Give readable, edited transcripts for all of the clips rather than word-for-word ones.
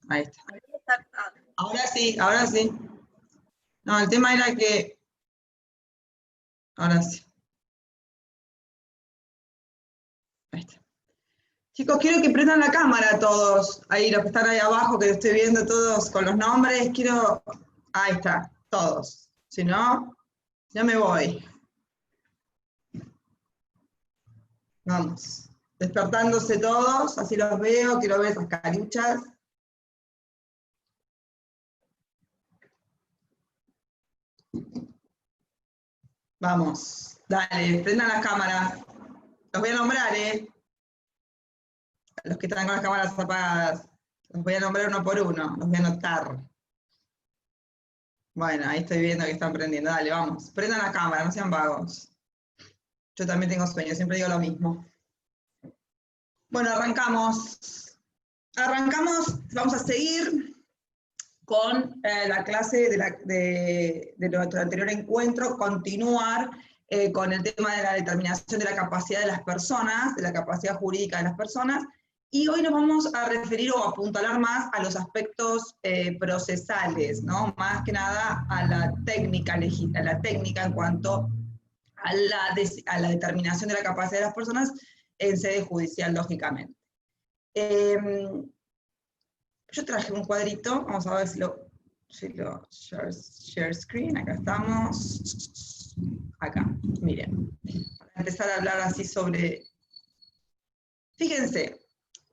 Ahí está. Ahora sí, ahora sí. No, el tema era que... Ahora sí. Ahí está. Chicos, quiero que prendan la cámara todos. Ahí, los que están ahí abajo, que estoy viendo todos con los nombres. Quiero... Ahí está, todos. Si no, ya me voy. Vamos. Despertándose todos, así los veo, quiero ver esas caruchas. Vamos, dale, prendan las cámaras. Los voy a nombrar, los que están con las cámaras apagadas. Los voy a nombrar uno por uno, los voy a anotar. Bueno, ahí estoy viendo que están prendiendo. Dale, vamos. Prendan la cámara, no sean vagos. Yo también tengo sueño, siempre digo lo mismo. Bueno, arrancamos. Arrancamos, vamos a seguir con la clase de nuestro anterior encuentro, continuar con el tema de la determinación de la capacidad de las personas, de la capacidad jurídica de las personas, y hoy nos vamos a referir o apuntalar más a los aspectos procesales, ¿no? Más que nada a la técnica en cuanto a la determinación de la capacidad de las personas en sede judicial, lógicamente. Yo traje un cuadrito, vamos a ver si lo share screen, acá estamos, acá, miren, para empezar a hablar así sobre, fíjense,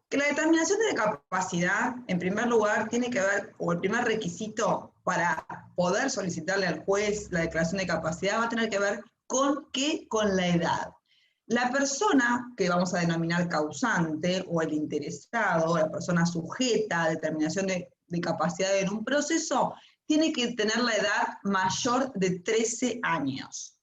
que la determinación de la capacidad, en primer lugar, tiene que ver, o el primer requisito para poder solicitarle al juez la declaración de capacidad va a tener que ver con ¿qué? Con la edad. La persona que vamos a denominar causante, o el interesado, la persona sujeta a determinación de capacidad en un proceso, tiene que tener la edad mayor de 13 años.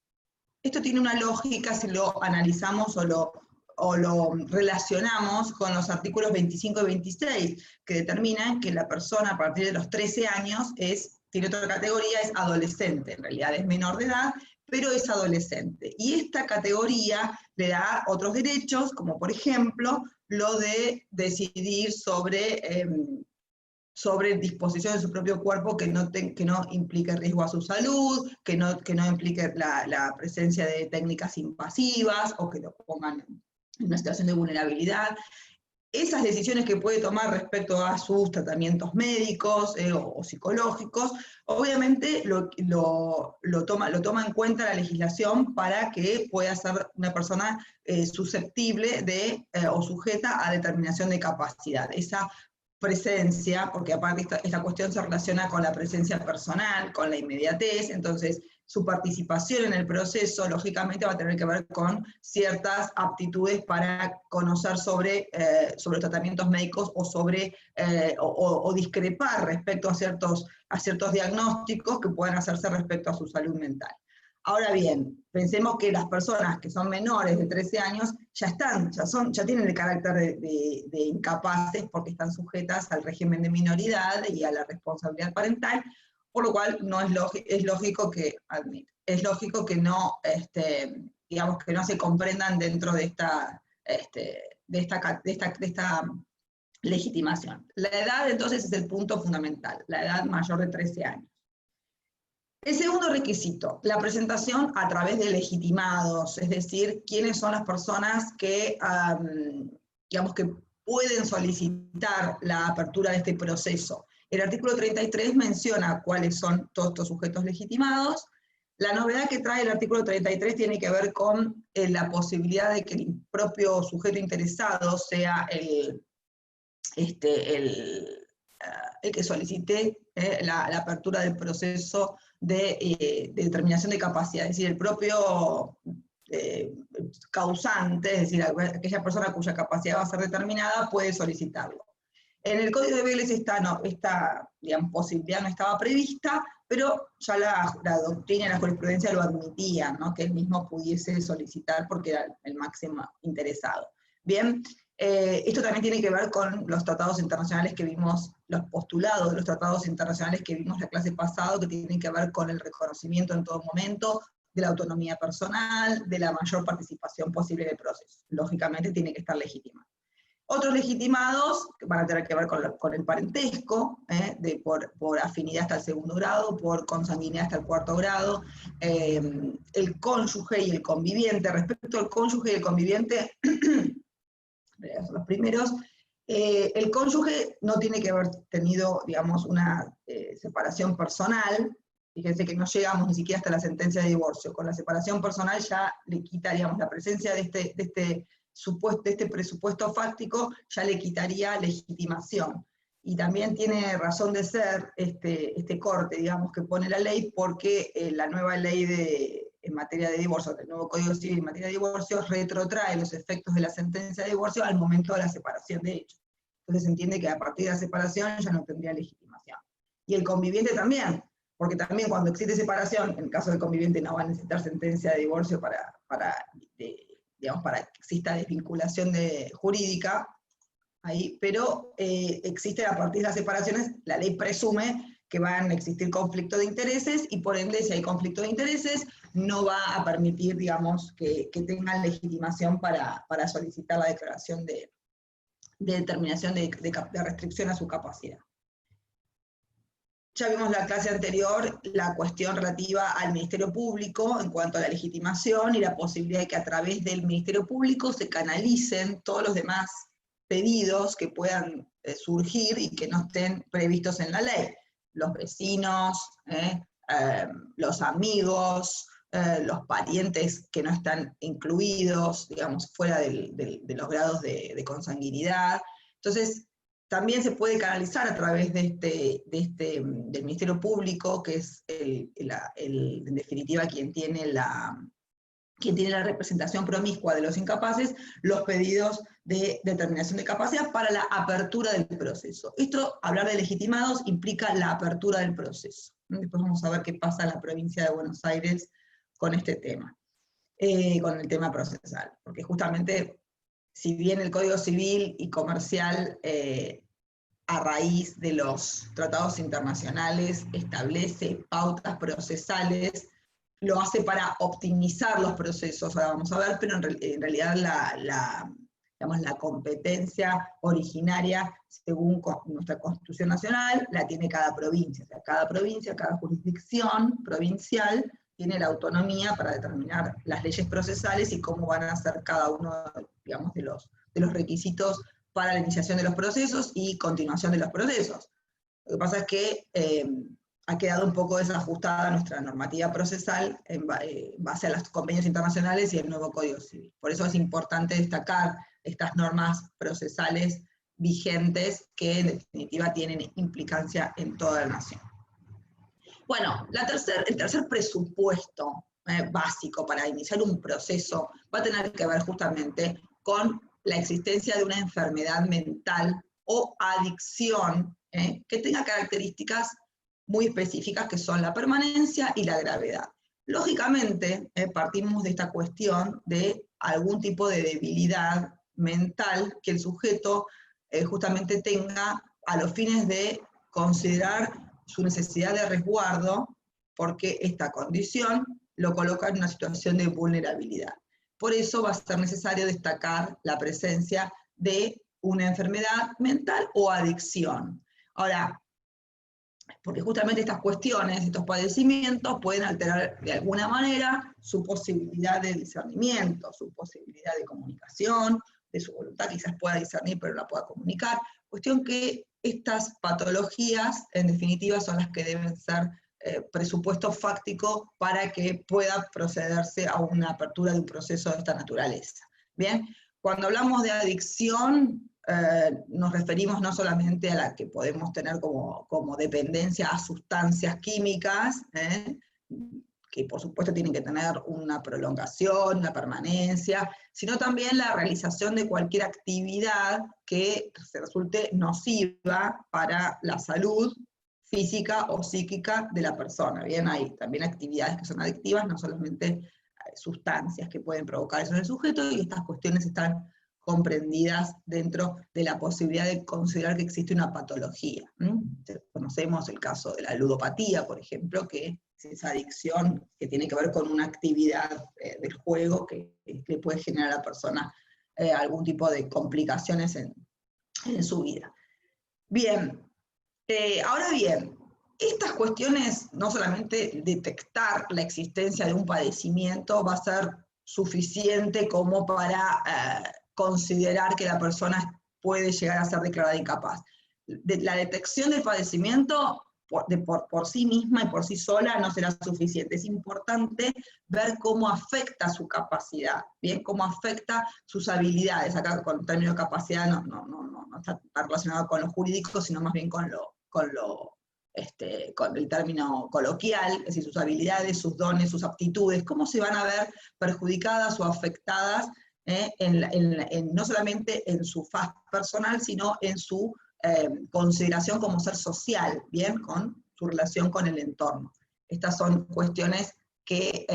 Esto tiene una lógica si lo analizamos o lo relacionamos con los artículos 25 y 26, que determinan que la persona a partir de los 13 años tiene otra categoría, es adolescente, en realidad es menor de edad, pero es adolescente. Y esta categoría le da otros derechos, como por ejemplo, lo de decidir sobre disposición de su propio cuerpo que no implique riesgo a su salud, que no implique la presencia de técnicas invasivas, o que lo pongan en una situación de vulnerabilidad. Esas decisiones que puede tomar respecto a sus tratamientos médicos o psicológicos, obviamente lo toma en cuenta la legislación para que pueda ser una persona susceptible o sujeta a determinación de capacidad. Esa presencia, porque aparte esta cuestión se relaciona con la presencia personal, con la inmediatez, entonces su participación en el proceso, lógicamente, va a tener que ver con ciertas aptitudes para conocer sobre tratamientos médicos o discrepar respecto a ciertos diagnósticos que puedan hacerse respecto a su salud mental. Ahora bien, pensemos que las personas que son menores de 13 años ya tienen el carácter de incapaces porque están sujetas al régimen de minoridad y a la responsabilidad parental, por lo cual no es lógico que no, digamos, que no se comprendan dentro de esta legitimación. La edad, entonces, es el punto fundamental, la edad mayor de 13 años. El segundo requisito, la presentación a través de legitimados, es decir, quiénes son las personas que, digamos, que pueden solicitar la apertura de este proceso. El artículo 33 menciona cuáles son todos estos sujetos legitimados. La novedad que trae el artículo 33 tiene que ver con la posibilidad de que el propio sujeto interesado sea el que solicite la apertura del proceso de determinación de capacidad, es decir, el propio causante, es decir, aquella persona cuya capacidad va a ser determinada, puede solicitarlo. En el Código de Vélez esta digamos, posibilidad no estaba prevista, pero ya la doctrina y la jurisprudencia lo admitían, ¿no? Que él mismo pudiese solicitar porque era el máximo interesado. Bien, esto también tiene que ver con los tratados internacionales que vimos, los postulados de los tratados internacionales que vimos la clase pasada, que tienen que ver con el reconocimiento en todo momento de la autonomía personal, de la mayor participación posible en el proceso. Lógicamente tiene que estar legítima. Otros legitimados que van a tener que ver con el parentesco, por afinidad hasta el segundo grado, por consanguinidad hasta el cuarto grado, el cónyuge y el conviviente. Respecto al cónyuge y el conviviente, son los primeros, el cónyuge no tiene que haber tenido, digamos, una separación personal. Fíjense que no llegamos ni siquiera hasta la sentencia de divorcio. Con la separación personal ya le quita, digamos, la presencia de este presupuesto fáctico, ya le quitaría legitimación. Y también tiene razón de ser este corte, digamos, que pone la ley, porque la nueva ley en materia de divorcio, el nuevo Código Civil en materia de divorcio, retrotrae los efectos de la sentencia de divorcio al momento de la separación de hechos. Entonces se entiende que a partir de la separación ya no tendría legitimación. Y el conviviente también, porque también cuando existe separación, en el caso del conviviente no va a necesitar sentencia de divorcio para que exista desvinculación jurídica, ahí, pero existe a partir de las separaciones, la ley presume que van a existir conflictos de intereses, y por ende, si hay conflicto de intereses, no va a permitir, digamos, que tengan legitimación para solicitar la declaración de determinación de restricción a su capacidad. Ya vimos en la clase anterior la cuestión relativa al Ministerio Público en cuanto a la legitimación y la posibilidad de que a través del Ministerio Público se canalicen todos los demás pedidos que puedan surgir y que no estén previstos en la ley. Los vecinos, los amigos, los parientes que no están incluidos, digamos, fuera de los grados de consanguinidad. Entonces, también se puede canalizar a través del Ministerio Público, que es en definitiva quien tiene la representación promiscua de los incapaces, los pedidos de determinación de capacidad para la apertura del proceso. Esto, hablar de legitimados, implica la apertura del proceso. Después vamos a ver qué pasa en la provincia de Buenos Aires con este tema, con el tema procesal, porque justamente, si bien el Código Civil y Comercial, a raíz de los tratados internacionales, establece pautas procesales, lo hace para optimizar los procesos, ahora vamos a ver, pero en realidad la competencia originaria, según nuestra Constitución Nacional, la tiene cada provincia. O sea, cada provincia, cada jurisdicción provincial tiene la autonomía para determinar las leyes procesales y cómo van a ser cada uno, digamos, de los requisitos para la iniciación de los procesos y continuación de los procesos. Lo que pasa es que ha quedado un poco desajustada nuestra normativa procesal en base a los convenios internacionales y el nuevo Código Civil. Por eso es importante destacar estas normas procesales vigentes que en definitiva tienen implicancia en toda la nación. Bueno, el tercer presupuesto básico para iniciar un proceso va a tener que ver justamente con la existencia de una enfermedad mental o adicción que tenga características muy específicas, que son la permanencia y la gravedad. Lógicamente, partimos de esta cuestión de algún tipo de debilidad mental que el sujeto justamente tenga a los fines de considerar su necesidad de resguardo, porque esta condición lo coloca en una situación de vulnerabilidad. Por eso va a ser necesario destacar la presencia de una enfermedad mental o adicción. Ahora, porque justamente estas cuestiones, estos padecimientos pueden alterar de alguna manera su posibilidad de discernimiento, su posibilidad de comunicación, de su voluntad, quizás pueda discernir pero no la pueda comunicar. Cuestión que estas patologías, en definitiva, son las que deben ser presupuesto fáctico para que pueda procederse a una apertura de un proceso de esta naturaleza. Bien, cuando hablamos de adicción, nos referimos no solamente a la que podemos tener como dependencia a sustancias químicas, que por supuesto tienen que tener una prolongación, una permanencia, sino también la realización de cualquier actividad que se resulte nociva para la salud física o psíquica de la persona. Bien, hay también actividades que son adictivas, no solamente sustancias que pueden provocar eso en el sujeto, y estas cuestiones están comprendidas dentro de la posibilidad de considerar que existe una patología. Conocemos el caso de la ludopatía, por ejemplo, que es esa adicción que tiene que ver con una actividad del juego que puede generar a la persona algún tipo de complicaciones en su vida. Bien, ahora bien, estas cuestiones, no solamente detectar la existencia de un padecimiento va a ser suficiente como para considerar que la persona puede llegar a ser declarada incapaz. La detección del padecimiento por sí misma y por sí sola no será suficiente. Es importante ver cómo afecta su capacidad, ¿bien? Cómo afecta sus habilidades. Acá con el término capacidad no está relacionado con lo jurídico, sino más bien con el término coloquial, es decir, sus habilidades, sus dones, sus aptitudes, cómo se van a ver perjudicadas o afectadas no solamente en su faz personal, sino en su consideración como ser social, ¿bien? Con su relación con el entorno. Estas son cuestiones que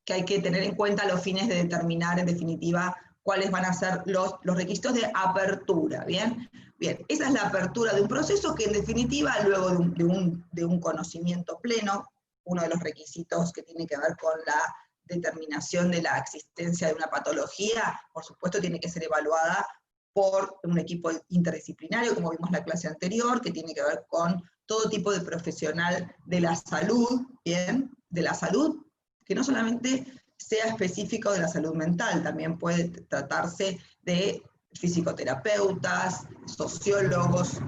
hay que tener en cuenta a los fines de determinar, en definitiva, cuáles van a ser los requisitos de apertura, ¿bien? Bien, esa es la apertura de un proceso que, en definitiva, luego de un conocimiento pleno, uno de los requisitos que tiene que ver con la determinación de la existencia de una patología, por supuesto, tiene que ser evaluada por un equipo interdisciplinario, como vimos en la clase anterior, que tiene que ver con todo tipo de profesional de la salud, ¿bien? De la salud, que no solamente sea específico de la salud mental, también puede tratarse de fisioterapeutas, sociólogos,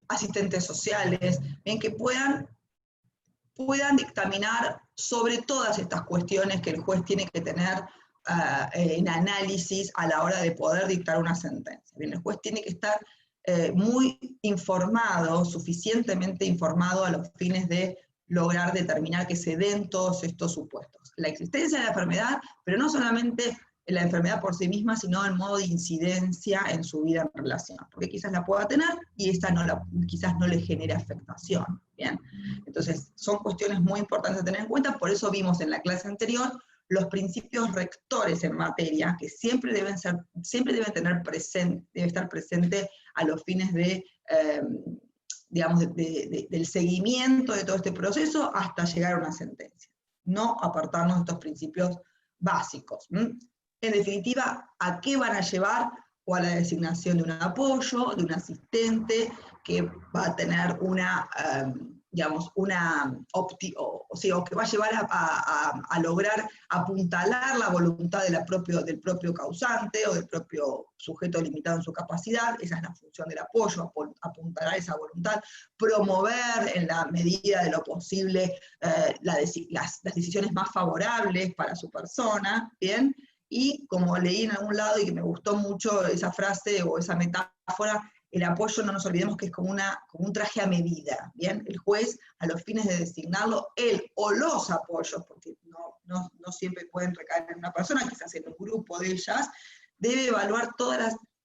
asistentes sociales, bien, que puedan dictaminar sobre todas estas cuestiones que el juez tiene que tener en análisis a la hora de poder dictar una sentencia. Bien, el juez tiene que estar muy informado, suficientemente informado a los fines de lograr determinar que se den todos estos supuestos. La existencia de la enfermedad, pero no solamente la enfermedad por sí misma, sino el modo de incidencia en su vida en relación, porque quizás la pueda tener y esta quizás no le genere afectación, ¿bien? Entonces, son cuestiones muy importantes a tener en cuenta, por eso vimos en la clase anterior los principios rectores en materia, que siempre deben estar presente a los fines de, digamos, del seguimiento de todo este proceso hasta llegar a una sentencia. No apartarnos de estos principios básicos. En definitiva, ¿a qué van a llevar? O a la designación de un apoyo, de un asistente, que va a tener una, digamos, o que va a llevar a lograr apuntalar la voluntad del propio causante o del propio sujeto limitado en su capacidad. Esa es la función del apoyo, apuntalar esa voluntad, promover en la medida de lo posible las decisiones más favorables para su persona, ¿bien? Y como leí en algún lado y que me gustó mucho esa frase o esa metáfora, el apoyo no nos olvidemos que es como un traje a medida, ¿bien? El juez, a los fines de designarlo, él o los apoyos, porque no siempre pueden recaer en una persona, quizás en un grupo de ellas, debe evaluar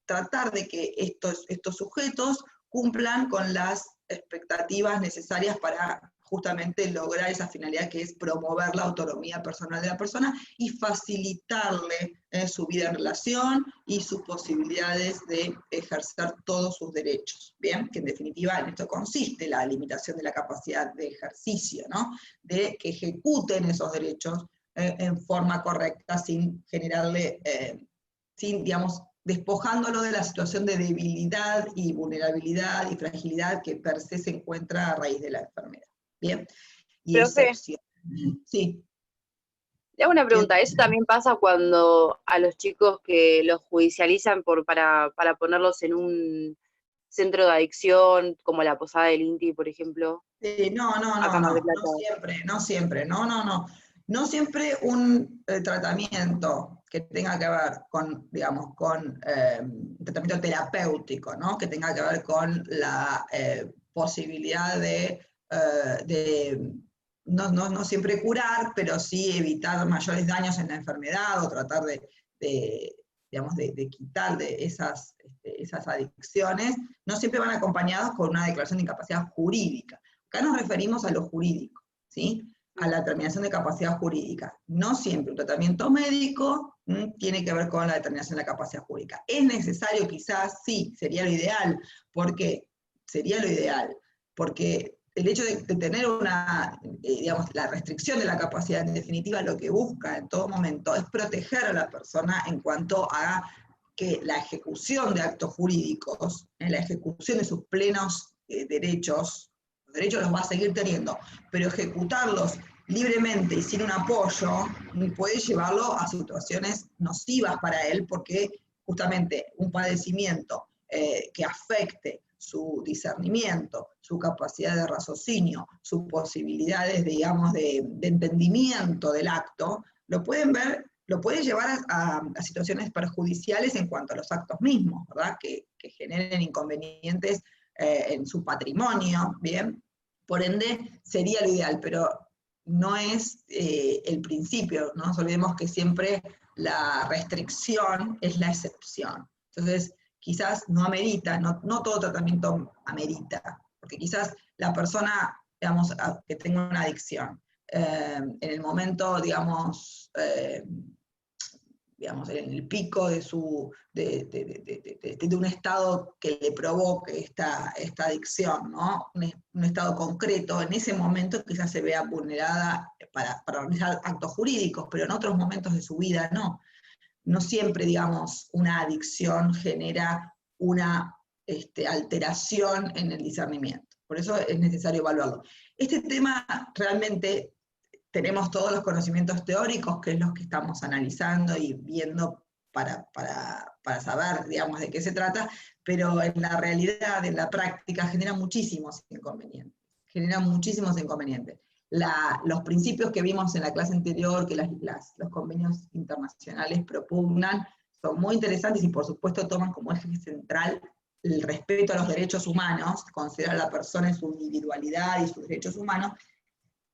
tratar de que estos sujetos cumplan con las expectativas necesarias para justamente lograr esa finalidad que es promover la autonomía personal de la persona y facilitarle su vida en relación y sus posibilidades de ejercer todos sus derechos, ¿bien? Que en definitiva en esto consiste la limitación de la capacidad de ejercicio, ¿no? De que ejecuten esos derechos en forma correcta sin generarle, digamos, despojándolo de la situación de debilidad y vulnerabilidad y fragilidad que per se se encuentra a raíz de la enfermedad. Bien, y Profe, excepción. Sí. le hago una pregunta. ¿Eso también pasa cuando a los chicos que los judicializan para ponerlos en un centro de adicción, como la Posada del Inti, por ejemplo? No siempre, no siempre un tratamiento que tenga que ver con, digamos, con tratamiento terapéutico, ¿no? Que tenga que ver con la posibilidad de no siempre curar, pero sí evitar mayores daños en la enfermedad o tratar digamos, de quitar de esas adicciones, no siempre van acompañados con una declaración de incapacidad jurídica. Acá nos referimos a lo jurídico, ¿sí? A la determinación de capacidad jurídica. No siempre un tratamiento médico tiene que ver con la determinación de la capacidad jurídica. ¿Es necesario? Quizás sí, sería lo ideal. ¿Por qué? Sería lo ideal, porque el hecho de tener digamos, la restricción de la capacidad, en definitiva, lo que busca en todo momento es proteger a la persona en cuanto a que la ejecución de actos jurídicos, la ejecución de sus plenos derechos, los derechos los va a seguir teniendo, pero ejecutarlos libremente y sin un apoyo puede llevarlo a situaciones nocivas para él, porque justamente un padecimiento que afecte su discernimiento, su capacidad de raciocinio, sus posibilidades, digamos, de entendimiento del acto, lo puede llevar a situaciones perjudiciales en cuanto a los actos mismos, ¿verdad? Que generen inconvenientes en su patrimonio, ¿bien? Por ende, sería lo ideal, pero no es el principio, no nos olvidemos que siempre la restricción es la excepción. Entonces, quizás no amerita, no todo tratamiento amerita, porque quizás la persona, digamos, que tenga una adicción, en el momento, digamos, en el pico de un estado que le provoque esta adicción, ¿no? Un estado concreto, en ese momento quizás se vea vulnerada para realizar actos jurídicos, pero en otros momentos de su vida no. No siempre, digamos, una adicción genera una alteración en el discernimiento. Por eso es necesario evaluarlo. Este tema realmente tenemos todos los conocimientos teóricos, que es los que estamos analizando y viendo para saber, digamos, de qué se trata, pero en la realidad, en la práctica, genera muchísimos inconvenientes. Los principios que vimos en la clase anterior, que los convenios internacionales propugnan, son muy interesantes y por supuesto toman como eje central el respeto a los derechos humanos, considerar a la persona en su individualidad y sus derechos humanos,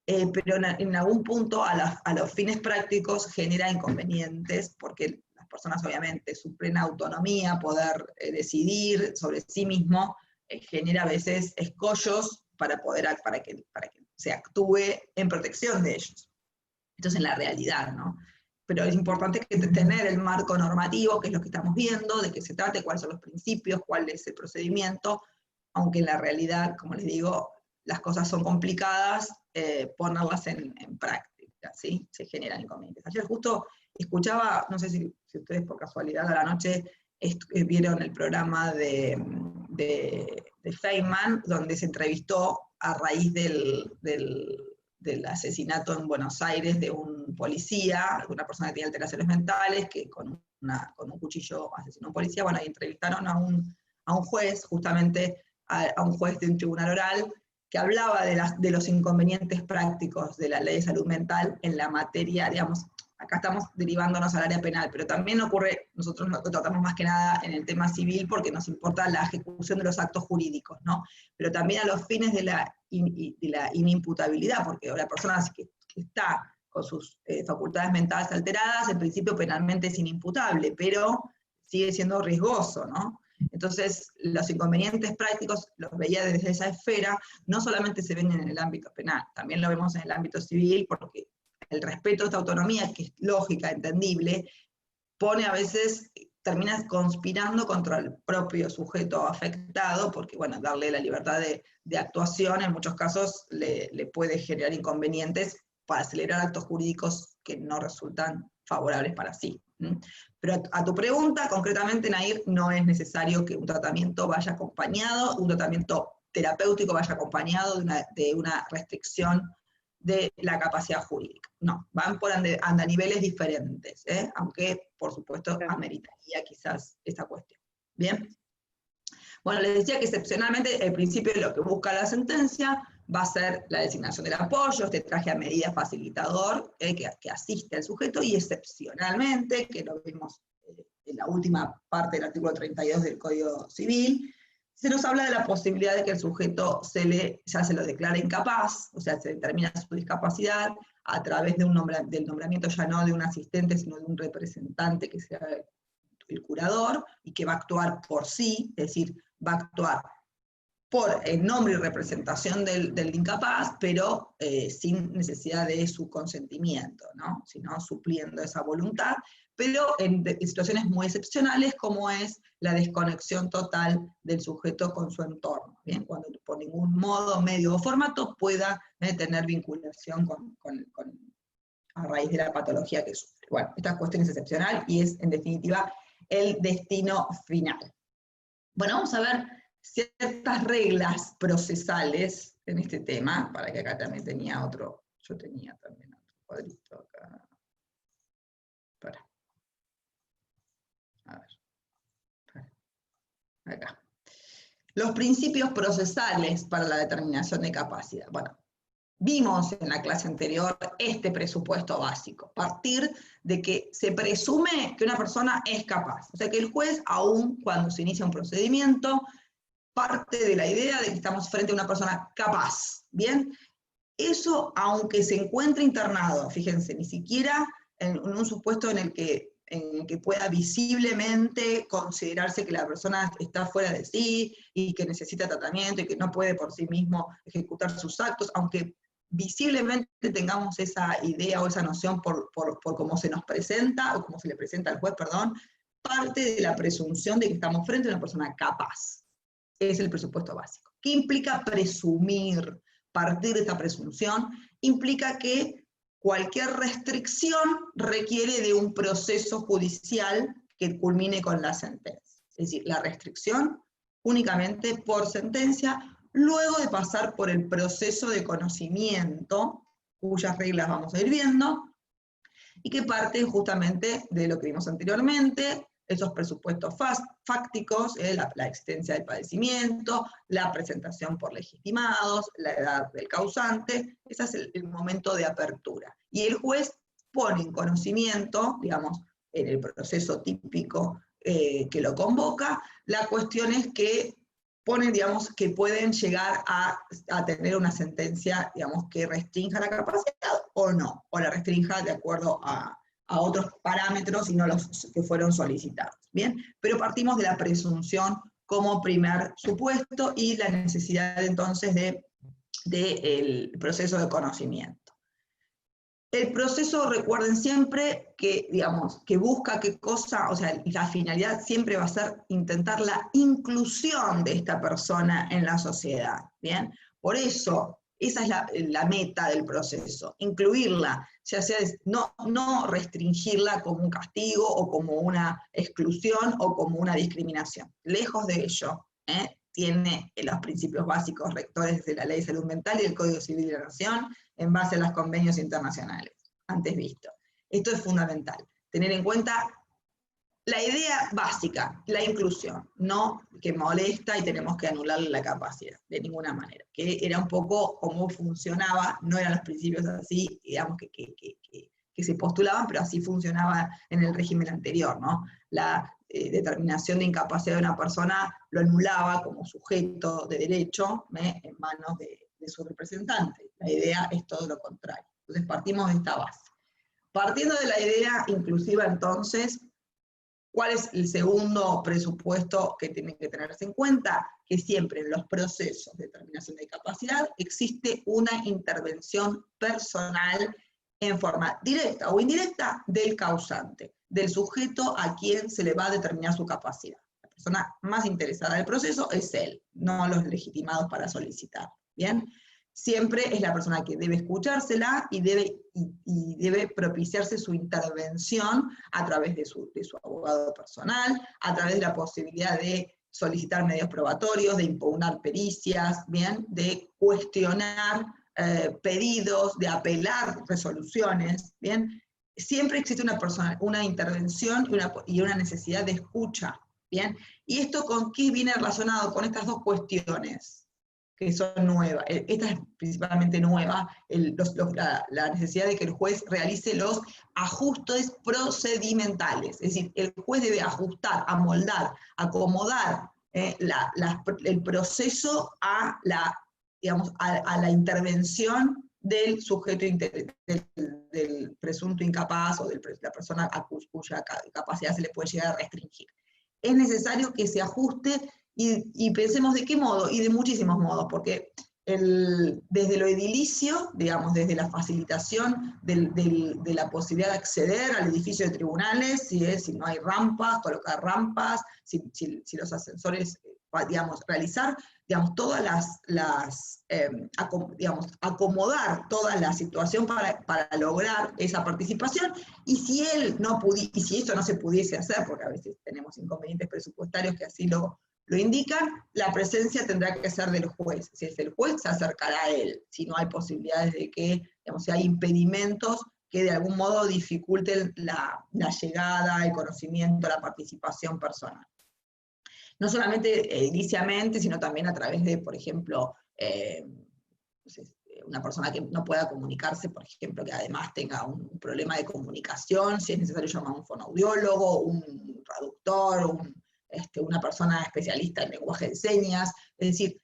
pero en algún punto a los fines prácticos genera inconvenientes, porque las personas obviamente su plena autonomía, poder decidir sobre sí mismo, genera a veces escollos para que se actúe en protección de ellos. Entonces, en la realidad, ¿no? Pero es importante tener el marco normativo, que es lo que estamos viendo, de qué se trate, cuáles son los principios, cuál es el procedimiento, aunque en la realidad, como les digo, las cosas son complicadas, ponerlas en práctica, ¿sí? Se generan inconvenientes. Ayer justo escuchaba, no sé si ustedes por casualidad a la noche vieron el programa de Feynman, donde se entrevistó a raíz del asesinato en Buenos Aires de un policía, de una persona que tenía alteraciones mentales, que con un cuchillo asesinó a un policía. Bueno, y entrevistaron a un juez, justamente a un juez de un tribunal oral, que hablaba de los inconvenientes prácticos de la ley de salud mental en la materia, digamos, acá estamos derivándonos al área penal, pero también ocurre, nosotros lo tratamos más que nada en el tema civil porque nos importa la ejecución de los actos jurídicos, ¿no? Pero también a los fines de la inimputabilidad, porque la persona que está con sus facultades mentales alteradas, en principio penalmente es inimputable, pero sigue siendo riesgoso, ¿no? Entonces, los inconvenientes prácticos los veía desde esa esfera, no solamente se ven en el ámbito penal, también lo vemos en el ámbito civil, porque el respeto a esta autonomía, que es lógica, entendible, a veces termina conspirando contra el propio sujeto afectado, porque bueno, darle la libertad de actuación en muchos casos le puede generar inconvenientes para acelerar actos jurídicos que no resultan favorables para sí. Pero a tu pregunta, concretamente, Nair, no es necesario que un tratamiento vaya acompañado, un tratamiento terapéutico vaya acompañado de una restricción de la capacidad jurídica. No, van por andaniveles diferentes, aunque, por supuesto, ameritaría quizás esa cuestión. ¿Bien? Bueno, les decía que excepcionalmente el principio de lo que busca la sentencia va a ser la designación del apoyo, este traje a medida facilitador que asiste al sujeto, y excepcionalmente, que lo vimos en la última parte del artículo 32 del Código Civil, se nos habla de la posibilidad de que el sujeto ya se lo declara incapaz, o sea, se determina su discapacidad a través de del nombramiento ya no de un asistente, sino de un representante que sea el curador, y que va a actuar por sí, es decir, va a actuar por el nombre y representación del incapaz, pero sin necesidad de su consentimiento, ¿no? Sino supliendo esa voluntad, pero en situaciones muy excepcionales, como es la desconexión total del sujeto con su entorno, ¿bien? Cuando por ningún modo, medio o formato pueda tener vinculación a raíz de la patología que sufre. Bueno, esta cuestión es excepcional y es, en definitiva, el destino final. Bueno, vamos a ver ciertas reglas procesales en este tema, para que acá también tenía otro, yo tenía también otro cuadrito acá. A ver, acá. Los principios procesales para la determinación de capacidad. Bueno, vimos en la clase anterior este presupuesto básico, partir de que se presume que una persona es capaz. O sea que el juez, aun cuando se inicia un procedimiento, parte de la idea de que estamos frente a una persona capaz, ¿bien? Eso, aunque se encuentre internado, fíjense, ni siquiera en un supuesto en el que pueda visiblemente considerarse que la persona está fuera de sí y que necesita tratamiento y que no puede por sí mismo ejecutar sus actos, aunque visiblemente tengamos esa idea o esa noción por cómo se nos presenta, o cómo se le presenta al juez, perdón, parte de la presunción de que estamos frente a una persona capaz. Es el presupuesto básico. ¿Qué implica presumir? Partir de esta presunción implica que cualquier restricción requiere de un proceso judicial que culmine con la sentencia. Es decir, la restricción únicamente por sentencia, luego de pasar por el proceso de conocimiento, cuyas reglas vamos a ir viendo, y que parte justamente de lo que vimos anteriormente, esos presupuestos fácticos, la existencia del padecimiento, la presentación por legitimados, la edad del causante, ese es el momento de apertura. Y el juez pone en conocimiento, digamos, en el proceso típico que lo convoca, la cuestión es que ponen, digamos, que pueden llegar a tener una sentencia, digamos, que restrinja la capacidad o no, o la restrinja de acuerdo a otros parámetros y no los que fueron solicitados, ¿bien? Pero partimos de la presunción como primer supuesto y la necesidad entonces del proceso de conocimiento. El proceso, recuerden siempre que, digamos, que busca qué cosa, o sea, la finalidad siempre va a ser intentar la inclusión de esta persona en la sociedad, ¿bien? Por eso, esa es la meta del proceso, incluirla, ya sea no restringirla como un castigo o como una exclusión o como una discriminación. Lejos de ello, tiene los principios básicos rectores de la Ley de Salud Mental y el Código Civil de la Nación en base a los convenios internacionales, antes visto. Esto es fundamental, tener en cuenta la idea básica, la inclusión, no que molesta y tenemos que anularle la capacidad, de ninguna manera, que era un poco cómo funcionaba, no eran los principios así, digamos, que se postulaban, pero así funcionaba en el régimen anterior, ¿no? La determinación de incapacidad de una persona lo anulaba como sujeto de derecho en manos de su representante. La idea es todo lo contrario. Entonces partimos de esta base. Partiendo de la idea inclusiva, entonces, ¿cuál es el segundo presupuesto que tiene que tenerse en cuenta? Que siempre en los procesos de determinación de capacidad existe una intervención personal en forma directa o indirecta del causante, del sujeto a quien se le va a determinar su capacidad. La persona más interesada del proceso es él, no los legitimados para solicitar. ¿Bien? Siempre es la persona que debe escuchársela y debe propiciarse su intervención a través de su abogado personal, a través de la posibilidad de solicitar medios probatorios, de impugnar pericias, ¿bien? De cuestionar pedidos, de apelar resoluciones, ¿bien? Siempre existe una intervención y una necesidad de escucha, ¿bien? ¿Y esto con qué viene relacionado? Con estas dos cuestiones que son nuevas. Esta es principalmente nueva, la necesidad de que el juez realice los ajustes procedimentales, es decir, el juez debe ajustar, amoldar, acomodar el proceso a la intervención del sujeto, del presunto incapaz o de la persona a cuya capacidad se le puede llegar a restringir. Es necesario que se ajuste Y pensemos de qué modo, y de muchísimos modos, porque desde lo edilicio, digamos, desde la facilitación de la posibilidad de acceder al edificio de tribunales, si no hay rampas, colocar rampas, si los ascensores, digamos, realizar, digamos, todas acomodar toda la situación para lograr esa participación, y si esto no se pudiese hacer, porque a veces tenemos inconvenientes presupuestarios que así lo indican, la presencia tendrá que ser del juez. Si es el juez, se acercará a él. Si no hay posibilidades de que, digamos, si hay impedimentos que de algún modo dificulten la llegada, el conocimiento, la participación personal. No solamente ediliciamente, sino también a través de, por ejemplo, una persona que no pueda comunicarse, por ejemplo, que además tenga un problema de comunicación, si es necesario llamar a un fonoaudiólogo, un traductor, una persona especialista en lenguaje de señas, es decir,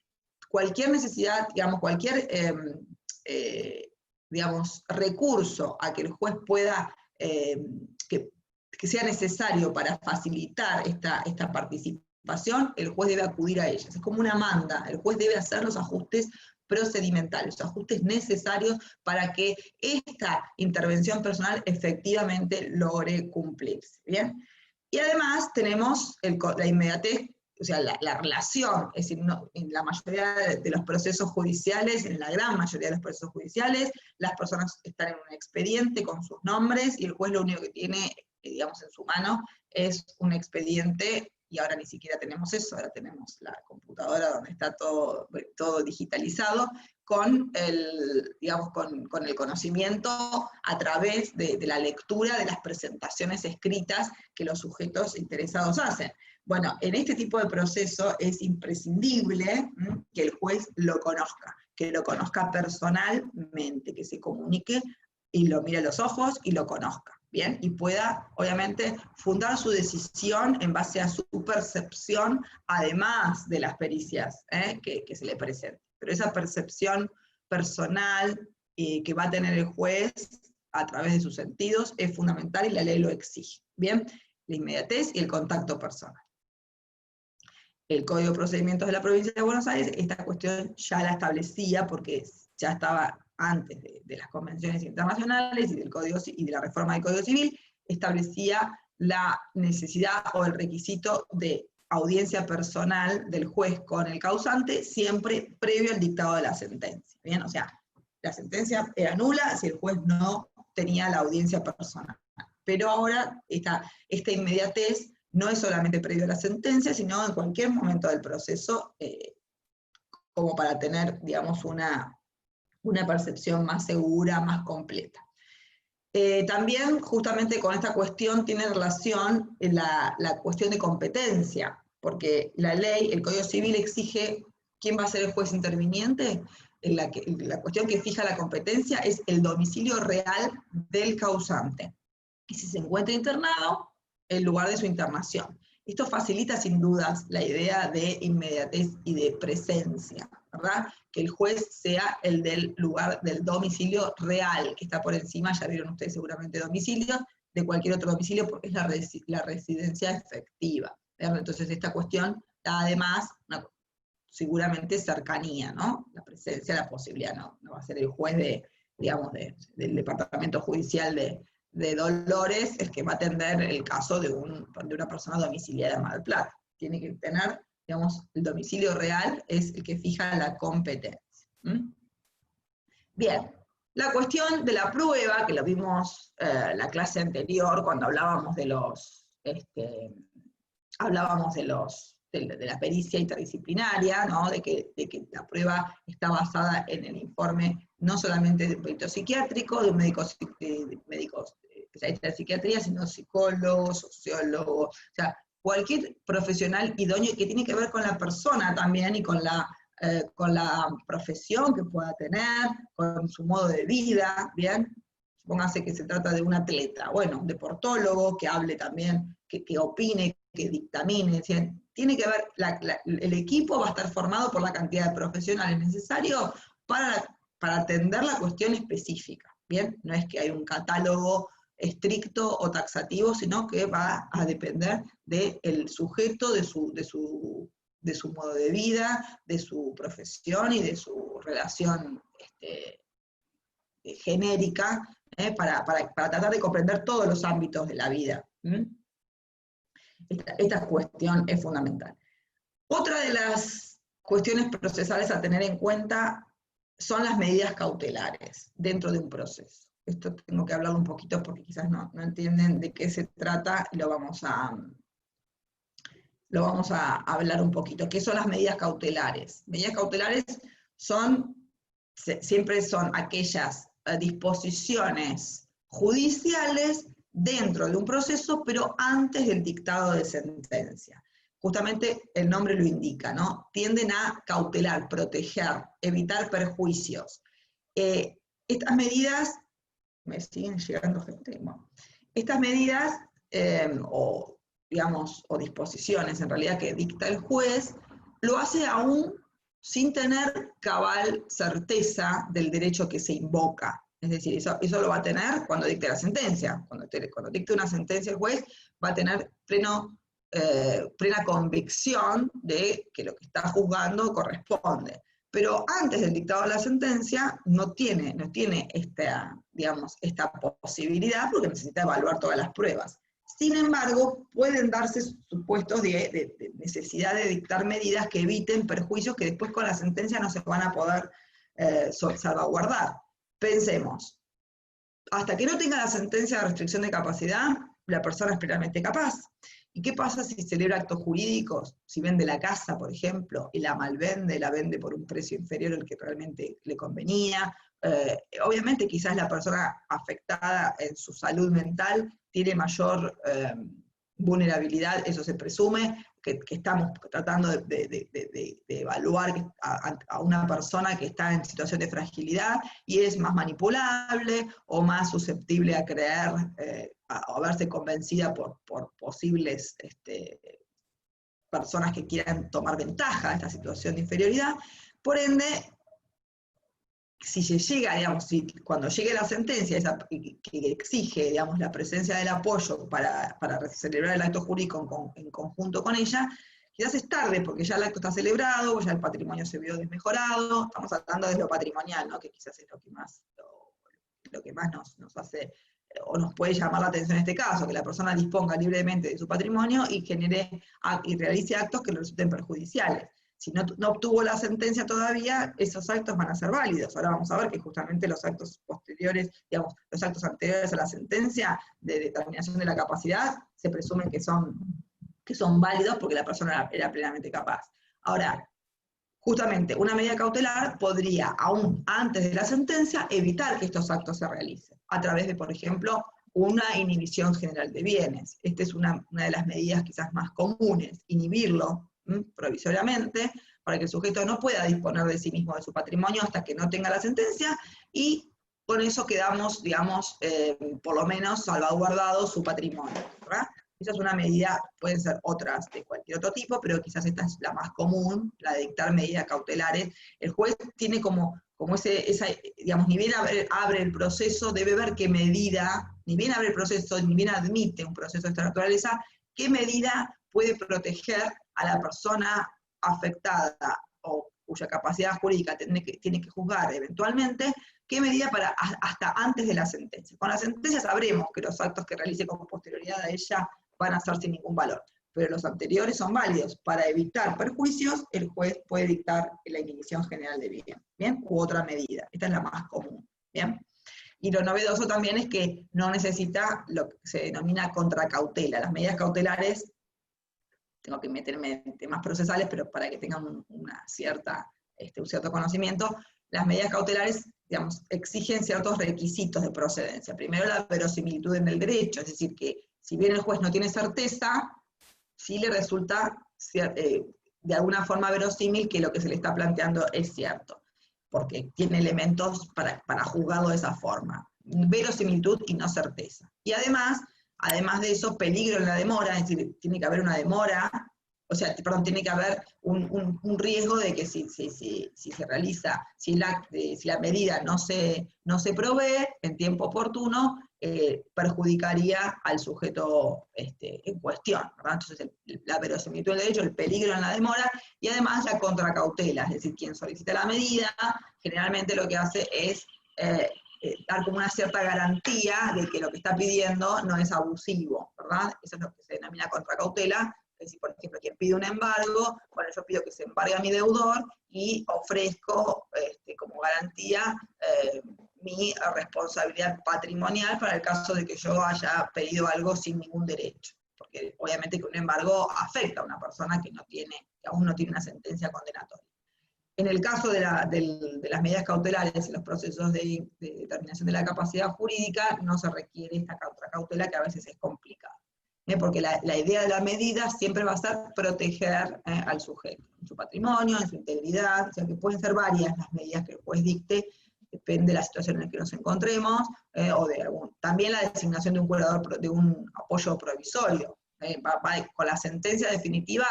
cualquier necesidad, digamos, cualquier recurso a que el juez pueda, que sea necesario para facilitar esta participación, el juez debe acudir a ellas. Es como una manda, el juez debe hacer los ajustes procedimentales, los ajustes necesarios para que esta intervención personal efectivamente logre cumplirse, ¿bien? Y además tenemos la inmediatez, o sea, la relación, es decir, en la mayoría de los procesos judiciales, en la gran mayoría de los procesos judiciales, las personas están en un expediente con sus nombres, y el juez lo único que tiene, digamos, en su mano es un expediente, y ahora ni siquiera tenemos eso, ahora tenemos la computadora donde está todo digitalizado, con el conocimiento a través de la lectura de las presentaciones escritas que los sujetos interesados hacen. Bueno, en este tipo de proceso es imprescindible que el juez lo conozca personalmente, que se comunique y lo mire a los ojos y lo conozca, ¿bien? Y pueda, obviamente, fundar su decisión en base a su percepción, además de las pericias que se le presenten. Pero esa percepción personal que va a tener el juez a través de sus sentidos es fundamental y la ley lo exige, ¿bien? La inmediatez y el contacto personal. El Código de Procedimientos de la Provincia de Buenos Aires, esta cuestión ya la establecía porque ya estaba antes de las convenciones internacionales y de la reforma del Código Civil, establecía la necesidad o el requisito de audiencia personal del juez con el causante, siempre previo al dictado de la sentencia, ¿bien? O sea, la sentencia era nula si el juez no tenía la audiencia personal. Pero ahora esta inmediatez no es solamente previo a la sentencia, sino en cualquier momento del proceso, como para tener, digamos, una percepción más segura, más completa. También, justamente con esta cuestión, tiene relación la cuestión de competencia, porque la ley, el Código Civil exige quién va a ser el juez interviniente. La cuestión que fija la competencia es el domicilio real del causante. Y si se encuentra internado, el lugar de su internación. Esto facilita sin dudas la idea de inmediatez y de presencia, ¿verdad? Que el juez sea el del lugar del domicilio real, que está por encima, ya vieron ustedes seguramente domicilio, de cualquier otro domicilio, porque es la residencia efectiva, ¿verdad? Entonces esta cuestión da además seguramente cercanía, ¿no? La presencia, la posibilidad, no va a ser el juez del departamento judicial de Dolores el que va a atender el caso de una persona domiciliada en Mar del Plata. Tiene que tener, digamos, el domicilio real es el que fija la competencia. Bien, la cuestión de la prueba, que lo vimos la clase anterior, cuando hablábamos de la pericia interdisciplinaria, ¿no? de que la prueba está basada en el informe no solamente de un perito psiquiátrico, de un médico especialista de psiquiatría, sino psicólogo, sociólogo, o sea, cualquier profesional idóneo que tiene que ver con la persona también y con la profesión que pueda tener, con su modo de vida, ¿bien? Supóngase que se trata de un atleta, bueno, un deportólogo que hable también, que opine, que dictamine, ¿sí? Tiene que ver, el equipo va a estar formado por la cantidad de profesionales necesarios para atender la cuestión específica, ¿bien? No es que hay un catálogo estricto o taxativo, sino que va a depender del sujeto, de su de su modo de vida, de su profesión y de su relación genérica, para tratar de comprender todos los ámbitos de la vida. Esta cuestión es fundamental. Otra de las cuestiones procesales a tener en cuenta son las medidas cautelares dentro de un proceso. Esto tengo que hablar un poquito porque quizás no entienden de qué se trata, y lo vamos a hablar un poquito. ¿Qué son las medidas cautelares? Medidas cautelares siempre son aquellas disposiciones judiciales dentro de un proceso, pero antes del dictado de sentencia. Justamente el nombre lo indica, ¿no? Tienden a cautelar, proteger, evitar perjuicios. Estas medidas, me siguen llegando gente, bueno, estas medidas, o disposiciones en realidad que dicta el juez, lo hace aún sin tener cabal certeza del derecho que se invoca. Es decir, eso lo va a tener cuando dicte la sentencia. Cuando dicte una sentencia el juez va a tener plena convicción de que lo que está juzgando corresponde. Pero antes del dictado de la sentencia no tiene esta posibilidad porque necesita evaluar todas las pruebas. Sin embargo, pueden darse supuestos de necesidad de dictar medidas que eviten perjuicios que después con la sentencia no se van a poder salvaguardar. Pensemos, hasta que no tenga la sentencia de restricción de capacidad, la persona es plenamente capaz. ¿Y qué pasa si celebra actos jurídicos? Si vende la casa, por ejemplo, y la malvende, la vende por un precio inferior al que realmente le convenía. Obviamente quizás la persona afectada en su salud mental tiene mayor vulnerabilidad, eso se presume, que estamos tratando de evaluar a una persona que está en situación de fragilidad y es más manipulable o más susceptible a creer o a verse convencida por posibles personas que quieran tomar ventaja de esta situación de inferioridad. Por ende, si se llega, cuando llegue la sentencia que exige, la presencia del apoyo para celebrar el acto jurídico en conjunto con ella, quizás es tarde, porque ya el acto está celebrado, ya el patrimonio se vio desmejorado, estamos hablando de lo patrimonial, ¿no? Que quizás es lo que más nos hace, o nos puede llamar la atención en este caso, que la persona disponga libremente de su patrimonio y realice actos que le resulten perjudiciales. Si no obtuvo la sentencia todavía, esos actos van a ser válidos. Ahora vamos a ver que justamente los actos posteriores, los actos anteriores a la sentencia de determinación de la capacidad, se presumen que son válidos porque la persona era plenamente capaz. Ahora, justamente una medida cautelar podría, aún antes de la sentencia, evitar que estos actos se realicen, a través de, por ejemplo, una inhibición general de bienes. Esta es una de las medidas quizás más comunes, inhibirlo provisoriamente, para que el sujeto no pueda disponer de sí mismo de su patrimonio hasta que no tenga la sentencia, y con eso quedamos, por lo menos salvaguardado su patrimonio, ¿verdad? Esa es una medida, pueden ser otras de cualquier otro tipo, pero quizás esta es la más común, la de dictar medidas cautelares. El juez tiene como ni bien abre el proceso, debe ver qué medida, ni bien abre el proceso, ni bien admite un proceso de esta naturaleza, qué medida puede proteger a la persona afectada o cuya capacidad jurídica tiene que juzgar eventualmente, qué medida hasta antes de la sentencia. Con la sentencia sabremos que los actos que realice con posterioridad a ella van a ser sin ningún valor, pero los anteriores son válidos. Para evitar perjuicios, el juez puede dictar la inhibición general de bien, u otra medida. Esta es la más común, bien. Y lo novedoso también es que no necesita lo que se denomina contracautela. Las medidas cautelares, tengo que meterme en temas procesales, pero para que tengan un cierto conocimiento, las medidas cautelares, exigen ciertos requisitos de procedencia. Primero, la verosimilitud en el derecho, es decir, que si bien el juez no tiene certeza, sí le resulta de alguna forma verosímil que lo que se le está planteando es cierto, porque tiene elementos para juzgarlo de esa forma. Verosimilitud y no certeza. Y además de eso, peligro en la demora, es decir, tiene que haber una demora o sea, perdón, tiene que haber un riesgo de que si se realiza, si la medida no se provee en tiempo oportuno, perjudicaría al sujeto en cuestión, ¿verdad? Entonces, la verosimilitud del derecho, el peligro en la demora, y además la contracautela, es decir, quien solicita la medida, generalmente lo que hace es dar como una cierta garantía de que lo que está pidiendo no es abusivo, ¿verdad? Eso es lo que se denomina contracautela. Es decir, por ejemplo, quien pide un embargo, bueno, yo pido que se embargue a mi deudor y ofrezco como garantía mi responsabilidad patrimonial para el caso de que yo haya pedido algo sin ningún derecho. Porque obviamente que un embargo afecta a una persona que aún no tiene una sentencia condenatoria. En el caso de las medidas cautelares en los procesos de determinación de la capacidad jurídica, no se requiere esta contracautela, que a veces es complicada. Porque la idea de la medida siempre va a ser proteger al sujeto, en su patrimonio, en su integridad, o sea que pueden ser varias las medidas que el juez dicte, depende de la situación en la que nos encontremos, o también la designación de un curador, de un apoyo provisorio. Con la sentencia definitiva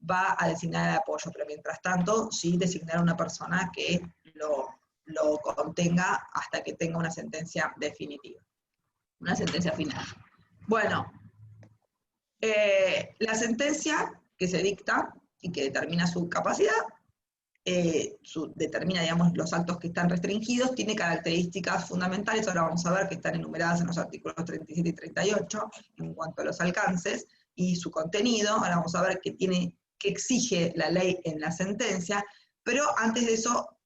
va a designar el apoyo, pero mientras tanto sí designar a una persona que lo contenga hasta que tenga una sentencia definitiva, una sentencia final. Bueno, la sentencia que se dicta y que determina su capacidad, determina, digamos, los actos que están restringidos, tiene características fundamentales, ahora vamos a ver que están enumeradas en los artículos 37 y 38, en cuanto a los alcances y su contenido. Ahora vamos a ver qué exige la ley en la sentencia, pero antes de eso,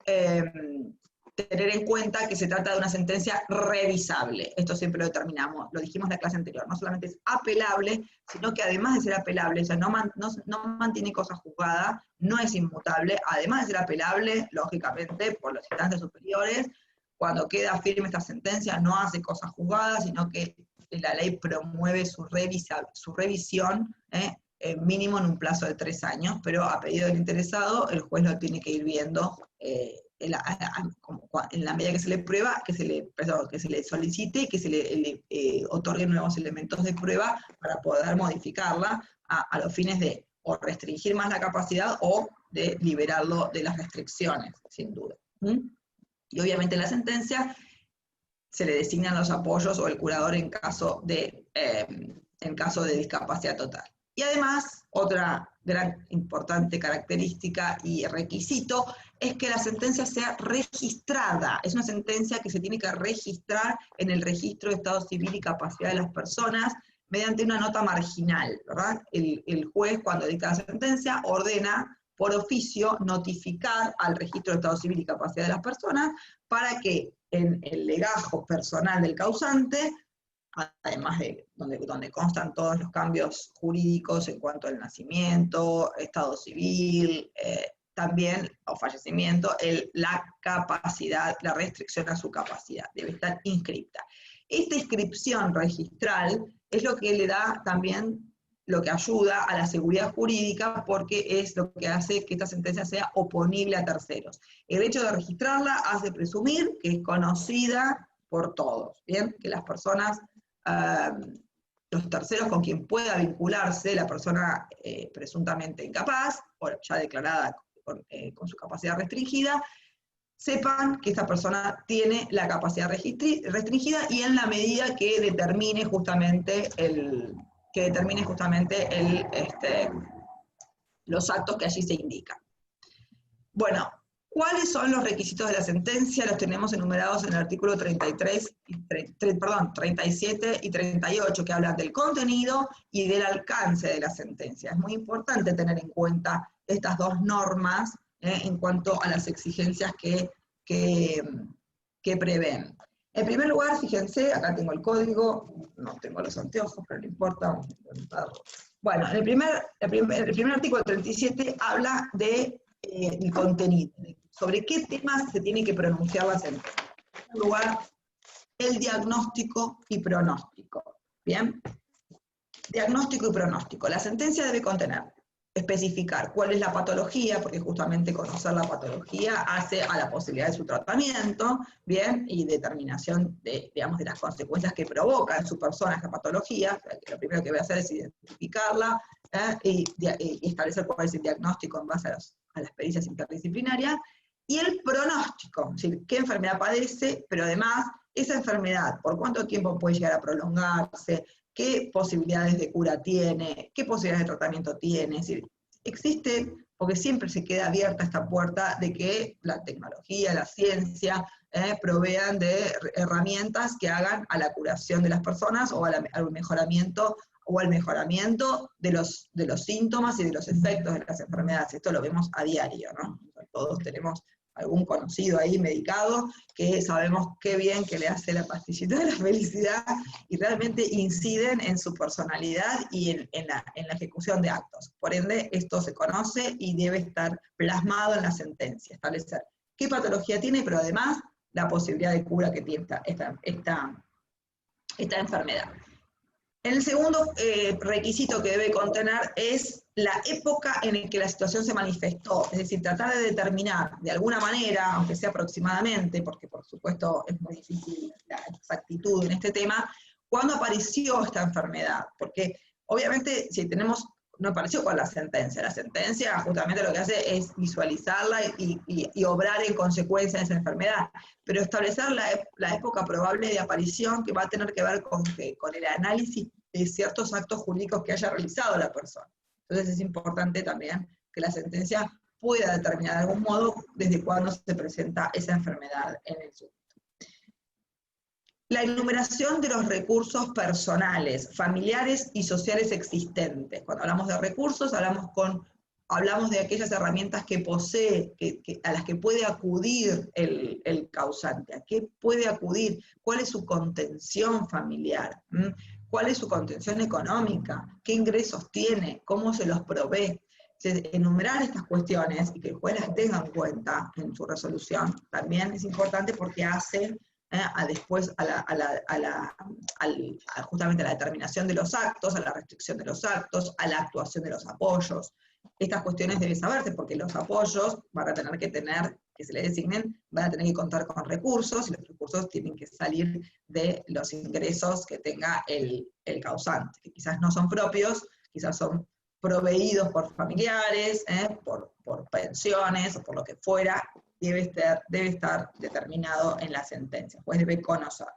tener en cuenta que se trata de una sentencia revisable. Esto siempre lo determinamos, lo dijimos en la clase anterior, no solamente es apelable, sino que además de ser apelable, o sea, no mantiene cosa juzgada, no es inmutable, además de ser apelable, lógicamente, por las instancias superiores, cuando queda firme esta sentencia no hace cosas juzgadas, sino que la ley promueve su revisión, mínimo en un plazo de 3 años, pero a pedido del interesado, el juez lo tiene que ir viendo en la medida que se le prueba, que se le solicite y que se le otorguen nuevos elementos de prueba para poder modificarla a los fines de o restringir más la capacidad o de liberarlo de las restricciones, sin duda. Y obviamente en la sentencia se le designan los apoyos o el curador en caso de discapacidad total. Y además, otra gran importante característica y requisito es que la sentencia sea registrada. Es una sentencia que se tiene que registrar en el registro de estado civil y capacidad de las personas mediante una nota marginal, ¿verdad? El juez, cuando dicta la sentencia, ordena por oficio notificar al registro de estado civil y capacidad de las personas para que en el legajo personal del causante, además de donde constan todos los cambios jurídicos en cuanto al nacimiento, estado civil, también, o fallecimiento, la capacidad, la restricción a su capacidad, debe estar inscripta. Esta inscripción registral es lo que le da también, lo que ayuda a la seguridad jurídica, porque es lo que hace que esta sentencia sea oponible a terceros. El hecho de registrarla hace presumir que es conocida por todos, ¿bien? Que las personas, los terceros con quien pueda vincularse la persona presuntamente incapaz, o ya declarada con su capacidad restringida, sepan que esta persona tiene la capacidad restringida y en la medida que determine justamente los actos que allí se indican. Bueno, ¿cuáles son los requisitos de la sentencia? Los tenemos enumerados en el artículo 37 y 38, que hablan del contenido y del alcance de la sentencia. Es muy importante tener en cuenta estas dos normas en cuanto a las exigencias que prevén. En primer lugar, fíjense, acá tengo el código, no tengo los anteojos, pero no importa, vamos a intentarlo. Bueno, el primer artículo 37 habla del contenido, sobre qué temas se tiene que pronunciar la sentencia. En primer lugar, el diagnóstico y pronóstico. ¿Bien? Diagnóstico y pronóstico. La sentencia debe especificar cuál es la patología, porque justamente conocer la patología hace a la posibilidad de su tratamiento, ¿bien? Y determinación de las consecuencias que provoca en su persona esta patología. Lo primero que voy a hacer es identificarla, y establecer cuál es el diagnóstico en base a las pericias interdisciplinarias, y el pronóstico, es decir, qué enfermedad padece, pero además esa enfermedad, por cuánto tiempo puede llegar a prolongarse, qué posibilidades de cura tiene, qué posibilidades de tratamiento tiene. Es decir, existen, porque siempre se queda abierta esta puerta de que la tecnología, la ciencia, provean de herramientas que hagan a la curación de las personas o al mejoramiento de los síntomas y de los efectos de las enfermedades. Esto lo vemos a diario, ¿no? Todos tenemos algún conocido ahí medicado que sabemos qué bien que le hace la pastillita de la felicidad y realmente inciden en su personalidad y en la ejecución de actos. Por ende, esto se conoce y debe estar plasmado en la sentencia, establecer qué patología tiene, pero además la posibilidad de cura que tiene esta enfermedad. El segundo requisito que debe contener es la época en la que la situación se manifestó, es decir, tratar de determinar de alguna manera, aunque sea aproximadamente, porque por supuesto es muy difícil la exactitud en este tema, cuándo apareció esta enfermedad, porque obviamente si no apareció con la sentencia justamente lo que hace es visualizarla y obrar en consecuencia de esa enfermedad, pero establecer la época probable de aparición que va a tener que ver con el análisis de ciertos actos jurídicos que haya realizado la persona. Entonces es importante también que la sentencia pueda determinar de algún modo desde cuándo se presenta esa enfermedad en el sujeto. La enumeración de los recursos personales, familiares y sociales existentes. Cuando hablamos de recursos, hablamos de aquellas herramientas que posee, a las que puede acudir el causante. ¿A qué puede acudir? ¿Cuál es su contención familiar? ¿Cuál es su contención económica? ¿Qué ingresos tiene? ¿Cómo se los provee? Enumerar estas cuestiones y que el juez las tenga en cuenta en su resolución también es importante porque hace justamente a la determinación de los actos, a la restricción de los actos, a la actuación de los apoyos. Estas cuestiones deben saberse porque los apoyos van a tener que se les designen, van a tener que contar con recursos, y los recursos tienen que salir de los ingresos que tenga el causante, que quizás no son propios, quizás son proveídos por familiares, por pensiones o por lo que fuera, debe estar determinado en la sentencia, pues debe conocer.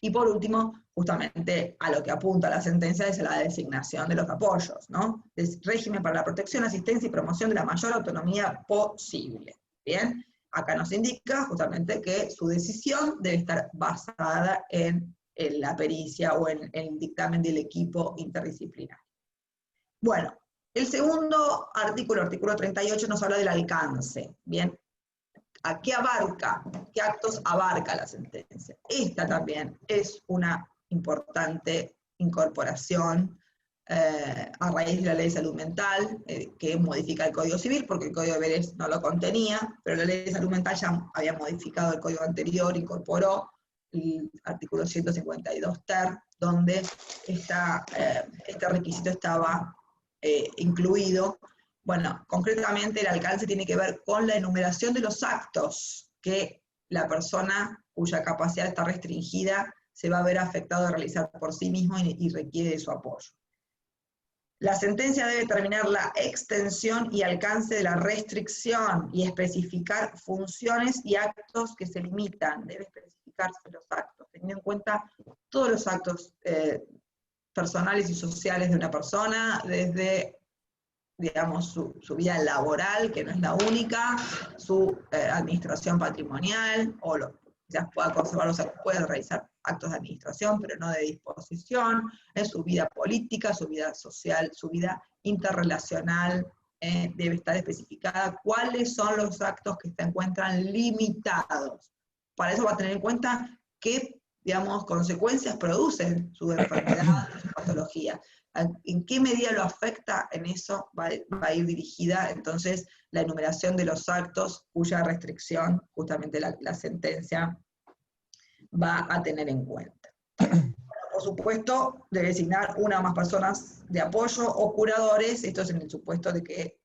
Y por último, justamente a lo que apunta la sentencia es a la designación de los apoyos, ¿no? Es régimen para la protección, asistencia y promoción de la mayor autonomía posible. Bien, acá nos indica justamente que su decisión debe estar basada en la pericia o en el dictamen del equipo interdisciplinario. Bueno, el segundo artículo 38, nos habla del alcance. Bien, ¿a qué abarca? ¿Qué actos abarca la sentencia? Esta también es una importante incorporación a raíz de la Ley de Salud Mental, que modifica el Código Civil, porque el Código de Deberes no lo contenía, pero la Ley de Salud Mental ya había modificado el Código anterior, incorporó el artículo 152 ter, donde este requisito estaba incluido. Bueno, concretamente el alcance tiene que ver con la enumeración de los actos que la persona cuya capacidad está restringida se va a ver afectado a realizar por sí mismo y requiere de su apoyo. La sentencia debe determinar la extensión y alcance de la restricción y especificar funciones y actos que se limitan. Debe especificarse los actos, teniendo en cuenta todos los actos personales y sociales de una persona, desde, digamos, su vida laboral, que no es la única, su administración patrimonial, o quizás pueda conservarlos, puede realizar actos de administración, pero no de disposición, su vida política, su vida social, su vida interrelacional, debe estar especificada cuáles son los actos que se encuentran limitados. Para eso va a tener en cuenta qué, digamos, consecuencias producen su enfermedad, su patología. ¿En qué medida lo afecta? En eso va a ir dirigida entonces la enumeración de los actos cuya restricción justamente la sentencia va a tener en cuenta. Por supuesto, debe designar una o más personas de apoyo o curadores, esto es en el supuesto de que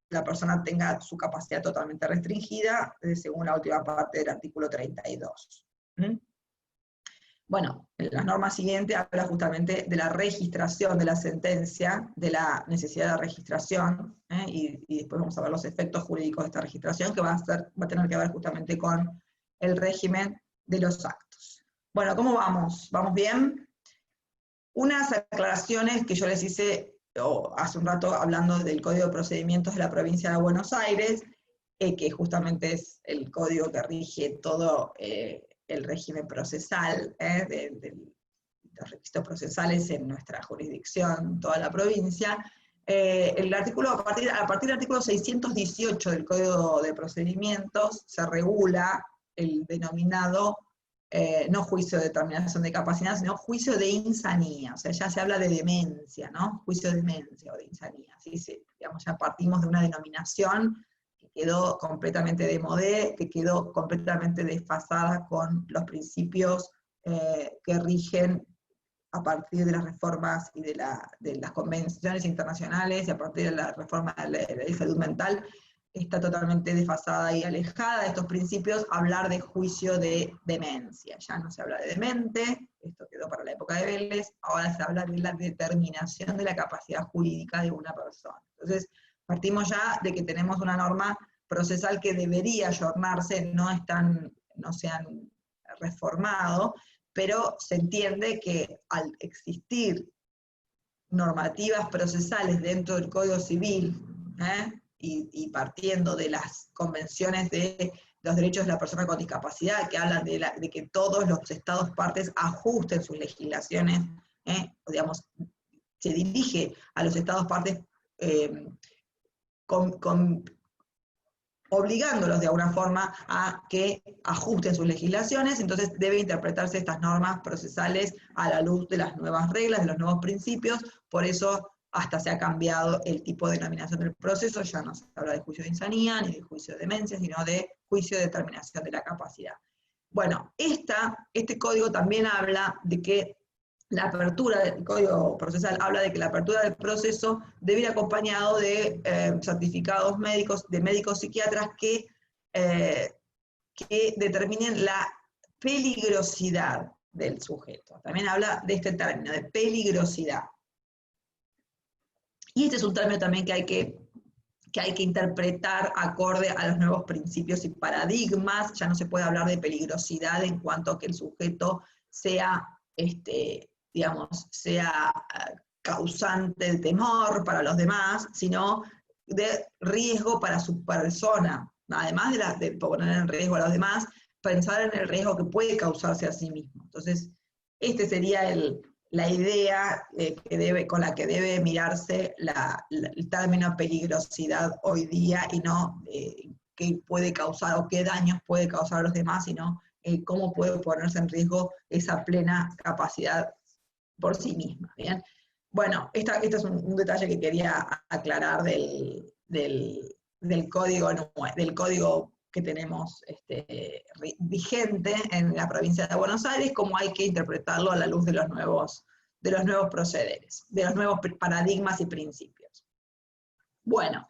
la persona tenga su capacidad totalmente restringida, según la última parte del artículo 32. Bueno, la norma siguiente habla justamente de la registración de la sentencia, de la necesidad de registración, y después vamos a ver los efectos jurídicos de esta registración, que va a tener que ver justamente con el régimen de los actos. Bueno, ¿cómo vamos? ¿Vamos bien? Unas aclaraciones que yo les hice hace un rato hablando del Código de Procedimientos de la Provincia de Buenos Aires, que justamente es el código que rige todo el régimen procesal, de los requisitos procesales en nuestra jurisdicción, toda la provincia. El artículo, a partir del artículo 618 del Código de Procedimientos se regula el denominado no juicio de determinación de capacidad, sino juicio de insanía. O sea, ya se habla de demencia, ¿no? Juicio de demencia o de insanía. ¿Sí? Digamos, ya partimos de una denominación que quedó completamente démodé, que quedó completamente desfasada con los principios que rigen a partir de las reformas y de las convenciones internacionales, y a partir de la reforma de la ley de salud mental, está totalmente desfasada y alejada de estos principios. Hablar de juicio de demencia. Ya no se habla de demente, esto quedó para la época de Vélez, ahora se habla de la determinación de la capacidad jurídica de una persona. Entonces, partimos ya de que tenemos una norma procesal que debería ayornarse, no se han reformado, pero se entiende que al existir normativas procesales dentro del Código Civil, y partiendo de las convenciones de los derechos de la persona con discapacidad, que hablan de que todos los estados partes ajusten sus legislaciones, digamos, se dirige a los estados partes obligándolos de alguna forma a que ajusten sus legislaciones. Entonces debe interpretarse estas normas procesales a la luz de las nuevas reglas, de los nuevos principios. Por eso hasta se ha cambiado el tipo de denominación del proceso, ya no se habla de juicio de insanía, ni de juicio de demencia, sino de juicio de determinación de la capacidad. Bueno, este código también habla de que la apertura del Código Procesal habla de que la apertura del proceso debe ir acompañado de certificados médicos, de médicos psiquiatras que determinen la peligrosidad del sujeto. También habla de este término, de peligrosidad. Y este es un término también que hay que interpretar acorde a los nuevos principios y paradigmas. Ya no se puede hablar de peligrosidad en cuanto a que el sujeto sea causante de temor para los demás, sino de riesgo para su persona. Además de poner en riesgo a los demás, pensar en el riesgo que puede causarse a sí mismo. Entonces, este sería la idea con la que debe mirarse el término peligrosidad hoy día, y no qué puede causar o qué daños puede causar a los demás, sino cómo puede ponerse en riesgo esa plena capacidad por sí misma. ¿Bien? Bueno, este es un detalle que quería aclarar del código que tenemos vigente en la provincia de Buenos Aires, cómo hay que interpretarlo a la luz de los nuevos procederes, de los nuevos paradigmas y principios. Bueno,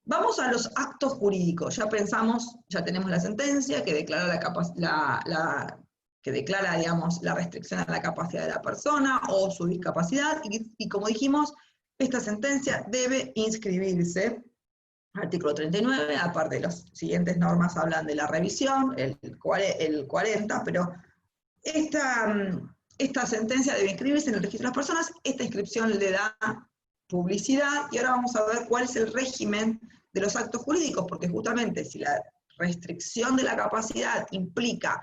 vamos a los actos jurídicos. Ya tenemos la sentencia que declara digamos, la restricción a la capacidad de la persona o su discapacidad, y como dijimos, esta sentencia debe inscribirse. Artículo 39, aparte de las siguientes normas hablan de la revisión, el 40, pero esta sentencia debe inscribirse en el registro de las personas. Esta inscripción le da publicidad, y ahora vamos a ver cuál es el régimen de los actos jurídicos, porque justamente si la restricción de la capacidad implica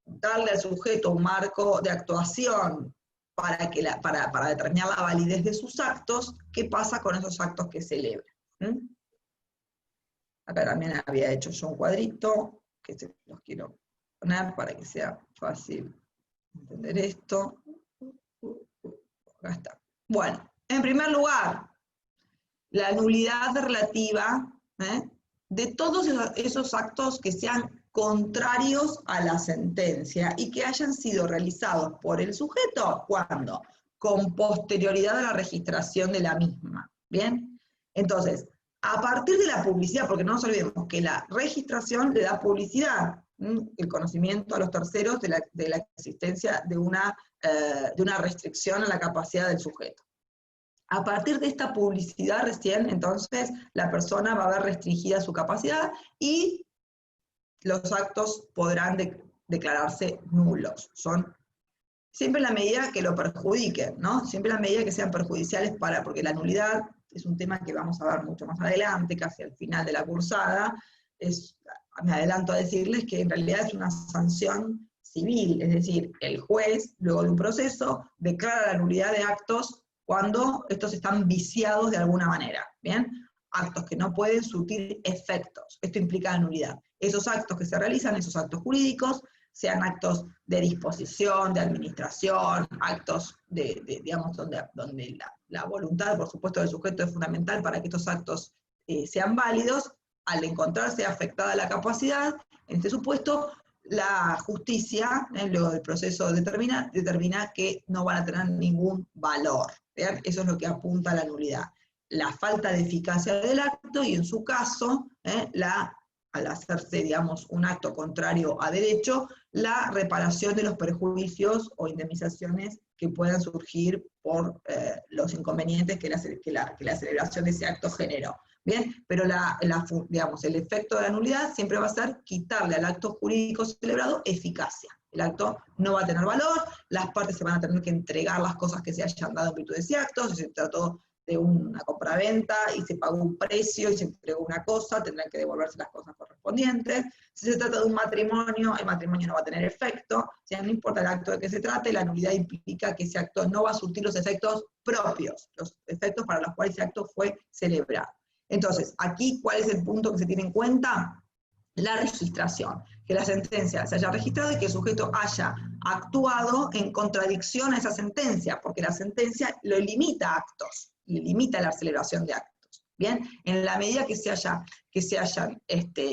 darle al sujeto un marco de actuación para determinar la validez de sus actos, ¿qué pasa con esos actos que celebra? Acá también había hecho yo un cuadrito, que se los quiero poner para que sea fácil entender esto. Acá está. Bueno, en primer lugar, la nulidad relativa de todos esos actos que sean contrarios a la sentencia y que hayan sido realizados por el sujeto, ¿cuándo? Con posterioridad a la registración de la misma. ¿Bien? Entonces, a partir de la publicidad, porque no nos olvidemos que la registración le da publicidad, el conocimiento a los terceros de la existencia de una restricción a la capacidad del sujeto. A partir de esta publicidad recién, entonces, la persona va a ver restringida su capacidad y los actos podrán declararse nulos. Son siempre en la medida que lo perjudiquen, ¿no? Siempre en la medida que sean perjudiciales porque la nulidad es un tema que vamos a ver mucho más adelante, casi al final de la cursada. Me adelanto a decirles que en realidad es una sanción civil, es decir, el juez, luego de un proceso, declara la nulidad de actos cuando estos están viciados de alguna manera, ¿bien? Actos que no pueden surtir efectos. Esto implica la nulidad. Esos actos que se realizan, esos actos jurídicos, sean actos de disposición, de administración, actos digamos, donde la voluntad, por supuesto, del sujeto es fundamental para que estos actos sean válidos. Al encontrarse afectada la capacidad, en este supuesto, la justicia, luego del proceso determina que no van a tener ningún valor. ¿Vean? Eso es lo que apunta a la nulidad. La falta de eficacia del acto, y en su caso, al hacerse, digamos, un acto contrario a derecho, la reparación de los perjuicios o indemnizaciones que puedan surgir por los inconvenientes que la celebración de ese acto generó. Bien, pero digamos, el efecto de la nulidad siempre va a ser quitarle al acto jurídico celebrado eficacia. El acto no va a tener valor, las partes se van a tener que entregar las cosas que se hayan dado en virtud de ese acto. Si se trató de una compraventa y se pagó un precio y se entregó una cosa, tendrán que devolverse las cosas correspondientes. Si se trata de un matrimonio, el matrimonio no va a tener efecto. O sea, no importa el acto de que se trate, la nulidad implica que ese acto no va a surtir los efectos propios, los efectos para los cuales ese acto fue celebrado. Entonces, aquí, ¿cuál es el punto que se tiene en cuenta? La registración, que la sentencia se haya registrado y que el sujeto haya actuado en contradicción a esa sentencia, porque la sentencia lo limita a actos, le limita la celebración de actos. Bien, en la medida que se hayan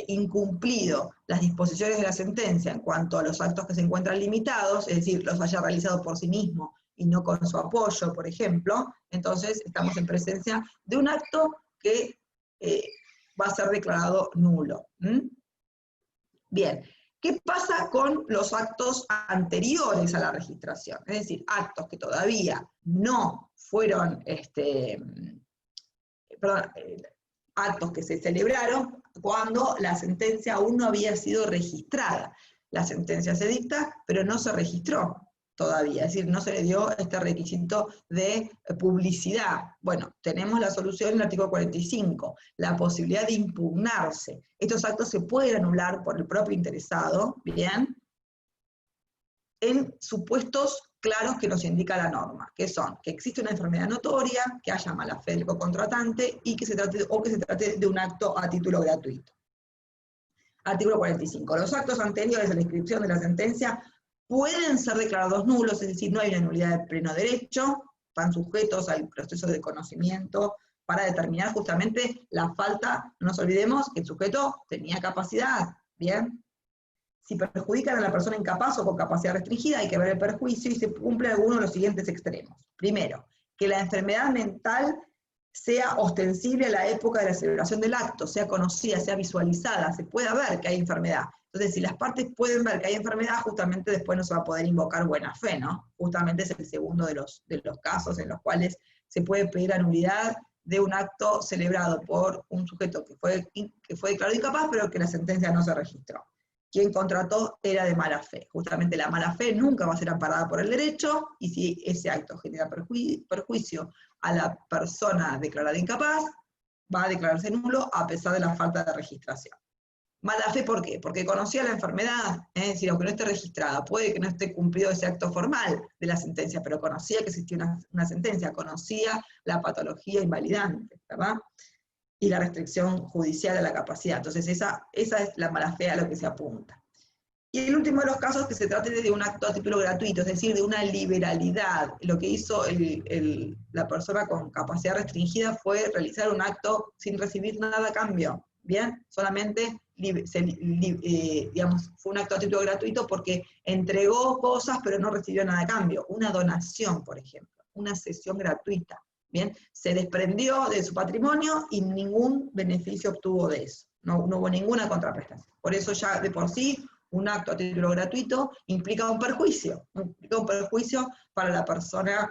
incumplido las disposiciones de la sentencia en cuanto a los actos que se encuentran limitados, es decir, los haya realizado por sí mismo y no con su apoyo, por ejemplo, entonces estamos en presencia de un acto que va a ser declarado nulo. Bien, ¿qué pasa con los actos anteriores a la registración? Es decir, actos que todavía no fueron, actos que se celebraron cuando la sentencia aún no había sido registrada. La sentencia se dicta, pero no se registró todavía, es decir, no se le dio este requisito de publicidad. Bueno, tenemos la solución en el artículo 45, la posibilidad de impugnarse. Estos actos se pueden anular por el propio interesado, ¿bien?, en supuestos claros que nos indica la norma, que son que existe una enfermedad notoria, que haya mala fe del contratante y que se trate de un acto a título gratuito. Artículo 45. Los actos anteriores a la inscripción de la sentencia pueden ser declarados nulos, es decir, no hay una nulidad de pleno derecho, están sujetos al proceso de conocimiento para determinar justamente la falta. No nos olvidemos que el sujeto tenía capacidad, ¿bien? Si perjudican a la persona incapaz o con capacidad restringida, hay que ver el perjuicio y se cumple alguno de los siguientes extremos. Primero, que la enfermedad mental sea ostensible a la época de la celebración del acto, sea conocida, sea visualizada, se pueda ver que hay enfermedad. Entonces, si las partes pueden ver que hay enfermedad, justamente después no se va a poder invocar buena fe, ¿no? Justamente es el segundo de los casos en los cuales se puede pedir la nulidad de un acto celebrado por un sujeto que fue declarado incapaz, pero que la sentencia no se registró. Quien contrató era de mala fe. Justamente la mala fe nunca va a ser amparada por el derecho, y si ese acto genera perjuicio a la persona declarada incapaz, va a declararse nulo a pesar de la falta de registración. Mala fe, ¿por qué? Porque conocía la enfermedad, es decir, aunque no esté registrada, puede que no esté cumplido ese acto formal de la sentencia, pero conocía que existía una sentencia, conocía la patología invalidante, ¿verdad? Y la restricción judicial a la capacidad. Entonces esa es la mala fe a lo que se apunta. Y el último de los casos, que se trate de un acto a título gratuito, es decir, de una liberalidad. Lo que hizo la persona con capacidad restringida fue realizar un acto sin recibir nada a cambio, ¿bien? Solamente, digamos, fue un acto a título gratuito porque entregó cosas pero no recibió nada a cambio. Una donación, por ejemplo, una cesión gratuita. Bien, se desprendió de su patrimonio y ningún beneficio obtuvo de eso, no hubo ninguna contraprestación. Por eso ya de por sí un acto a título gratuito implica un perjuicio para la persona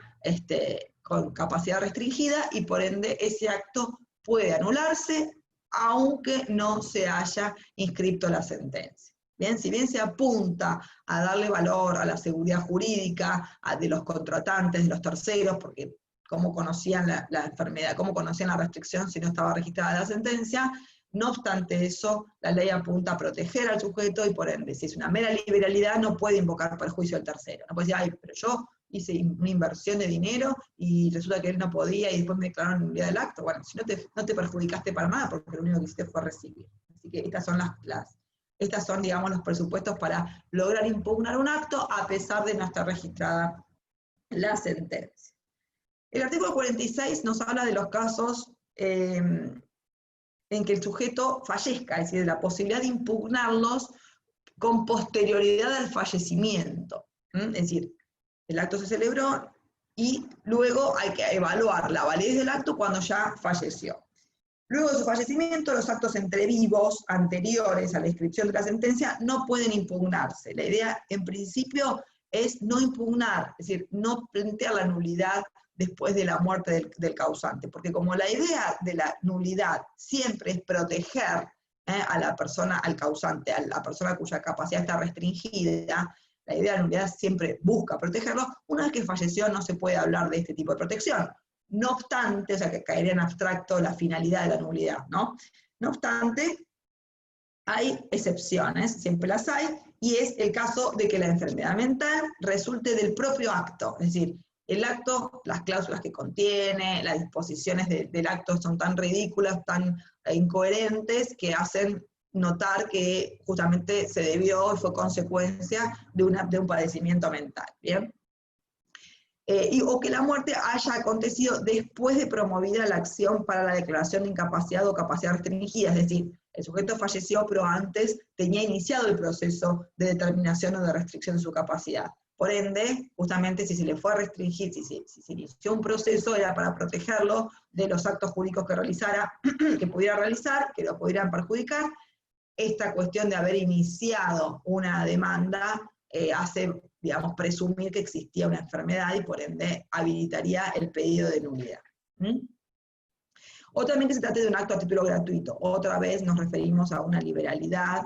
con capacidad restringida, y por ende ese acto puede anularse aunque no se haya inscrito la sentencia. Bien, si bien se apunta a darle valor a la seguridad jurídica de los contratantes, de los terceros, porque cómo conocían la enfermedad, cómo conocían la restricción si no estaba registrada la sentencia, no obstante eso, la ley apunta a proteger al sujeto, y por ende, si es una mera liberalidad, no puede invocar perjuicio al tercero. No puede decir, ay, pero yo hice una inversión de dinero y resulta que él no podía y después me declararon nulidad del acto. Bueno, si no te perjudicaste para nada, porque lo único que hiciste fue recibir. Así que estas son, digamos, los presupuestos para lograr impugnar un acto a pesar de no estar registrada la sentencia. El artículo 46 nos habla de los casos en que el sujeto fallezca, es decir, de la posibilidad de impugnarlos con posterioridad al fallecimiento. Es decir, el acto se celebró y luego hay que evaluar la validez del acto cuando ya falleció. Luego de su fallecimiento, los actos entre vivos anteriores a la inscripción de la sentencia no pueden impugnarse. La idea, en principio, es no impugnar, es decir, no plantear la nulidad después de la muerte del causante, porque como la idea de la nulidad siempre es proteger a la persona, al causante, a la persona cuya capacidad está restringida, la idea de la nulidad siempre busca protegerlo. Una vez que falleció no se puede hablar de este tipo de protección. No obstante, o sea, que caería en abstracto la finalidad de la nulidad, ¿no? No obstante, hay excepciones, siempre las hay, y es el caso de que la enfermedad mental resulte del propio acto, es decir, el acto, las cláusulas que contiene, las disposiciones del acto son tan ridículas, tan incoherentes, que hacen notar que justamente se debió y fue consecuencia de un padecimiento mental, ¿bien? O que la muerte haya acontecido después de promovida la acción para la declaración de incapacidad o capacidad restringida, es decir, el sujeto falleció, pero antes tenía iniciado el proceso de determinación o de restricción de su capacidad. Por ende, justamente si se le fue a restringir, si se inició un proceso, era para protegerlo de los actos jurídicos que realizara, que pudiera realizar, que lo pudieran perjudicar. Esta cuestión de haber iniciado una demanda hace, digamos, presumir que existía una enfermedad y por ende habilitaría el pedido de nulidad. O también que se trate de un acto a título gratuito. Otra vez nos referimos a una liberalidad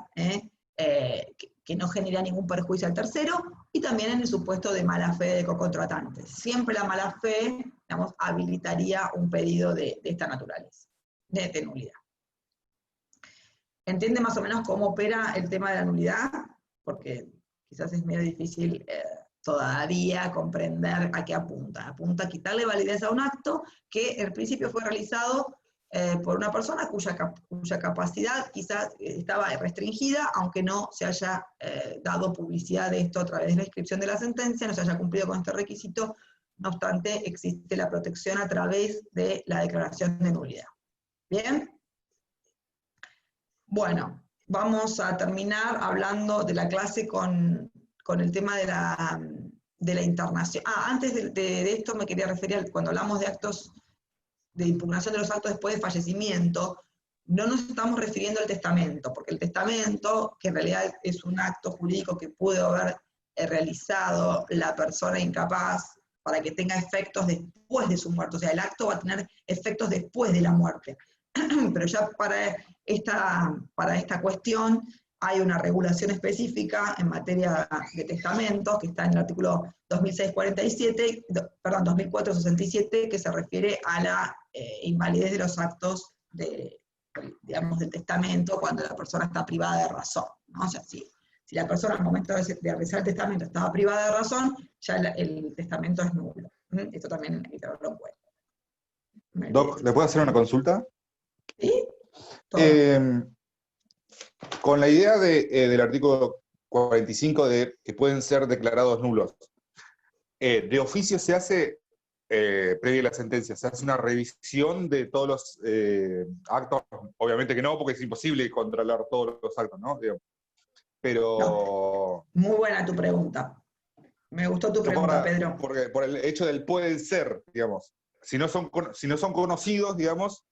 que no genera ningún perjuicio al tercero, y también en el supuesto de mala fe de cocontratantes. Siempre la mala fe, digamos, habilitaría un pedido de esta naturaleza, de nulidad. ¿Entiende más o menos cómo opera el tema de la nulidad? Porque quizás es medio difícil todavía comprender a qué apunta. Apunta a quitarle validez a un acto que en principio fue realizado por una persona cuya capacidad quizás estaba restringida, aunque no se haya dado publicidad de esto a través de la inscripción de la sentencia, no se haya cumplido con este requisito. No obstante, existe la protección a través de la declaración de nulidad. ¿Bien? Bueno, vamos a terminar hablando de la clase con el tema de la internación. Antes de esto me quería referir, cuando hablamos de actos, de impugnación de los actos después de fallecimiento, no nos estamos refiriendo al testamento, porque el testamento, que en realidad es un acto jurídico que pudo haber realizado la persona incapaz para que tenga efectos después de su muerte, o sea, el acto va a tener efectos después de la muerte. Pero ya para esta cuestión hay una regulación específica en materia de testamentos, que está en el artículo 2467, que se refiere a la invalidez de los actos digamos, del testamento cuando la persona está privada de razón, ¿no? O sea, si la persona al momento de realizar el testamento estaba privada de razón, ya el testamento es nulo. Esto también hay que tenerlo en cuenta. Doc, ¿le puedo hacer una consulta? ¿Sí? Con la idea del artículo 45 de que pueden ser declarados nulos, de oficio se hace, previa a la sentencia, se hace una revisión de todos los actos, obviamente que no, porque es imposible controlar todos los actos, ¿no? Pero... No. Muy buena tu pregunta. Me gustó tu pregunta, Pedro. Porque por el hecho del pueden ser, digamos. Si no son conocidos, digamos,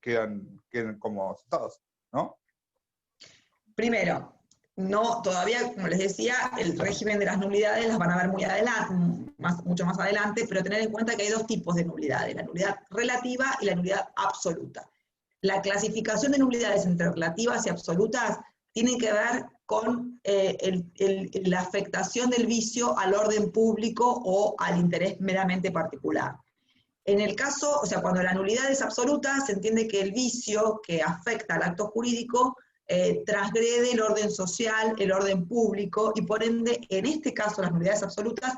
quedan como aceptados, ¿no? Primero, no, todavía, como les decía, el régimen de las nulidades las van a ver muy adelante, mucho más adelante, pero tener en cuenta que hay dos tipos de nulidades, la nulidad relativa y la nulidad absoluta. La clasificación de nulidades entre relativas y absolutas tiene que ver con la afectación del vicio al orden público o al interés meramente particular. En el caso, o sea, cuando la nulidad es absoluta, se entiende que el vicio que afecta al acto jurídico transgrede el orden social, el orden público, y por ende, en este caso, las nulidades absolutas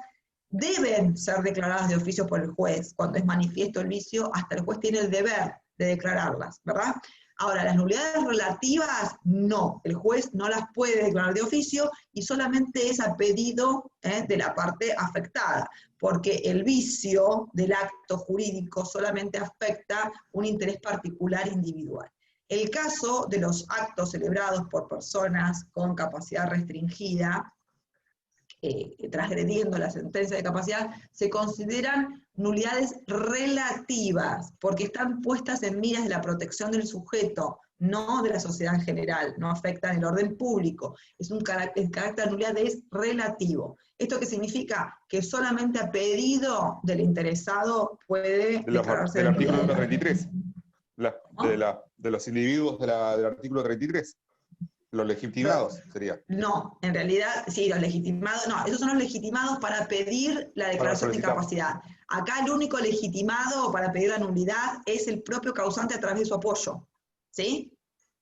deben ser declaradas de oficio por el juez. Cuando es manifiesto el vicio, hasta el juez tiene el deber de declararlas, ¿verdad? Ahora, las nulidades relativas, no. El juez no las puede declarar de oficio y solamente es a pedido de la parte afectada, porque el vicio del acto jurídico solamente afecta un interés particular individual. El caso de los actos celebrados por personas con capacidad restringida, transgrediendo la sentencia de capacidad, se consideran nulidades relativas, porque están puestas en miras de la protección del sujeto, no de la sociedad en general, no afectan el orden público. El carácter de nulidad es relativo. ¿Esto qué significa? Que solamente a pedido del interesado puede declararse del artículo nulidad. 33, de los individuos del artículo 33. Los legitimados, sería. No, en realidad, sí, los legitimados, no, esos son los legitimados para pedir la declaración de incapacidad. Acá el único legitimado para pedir la nulidad es el propio causante a través de su apoyo, ¿sí?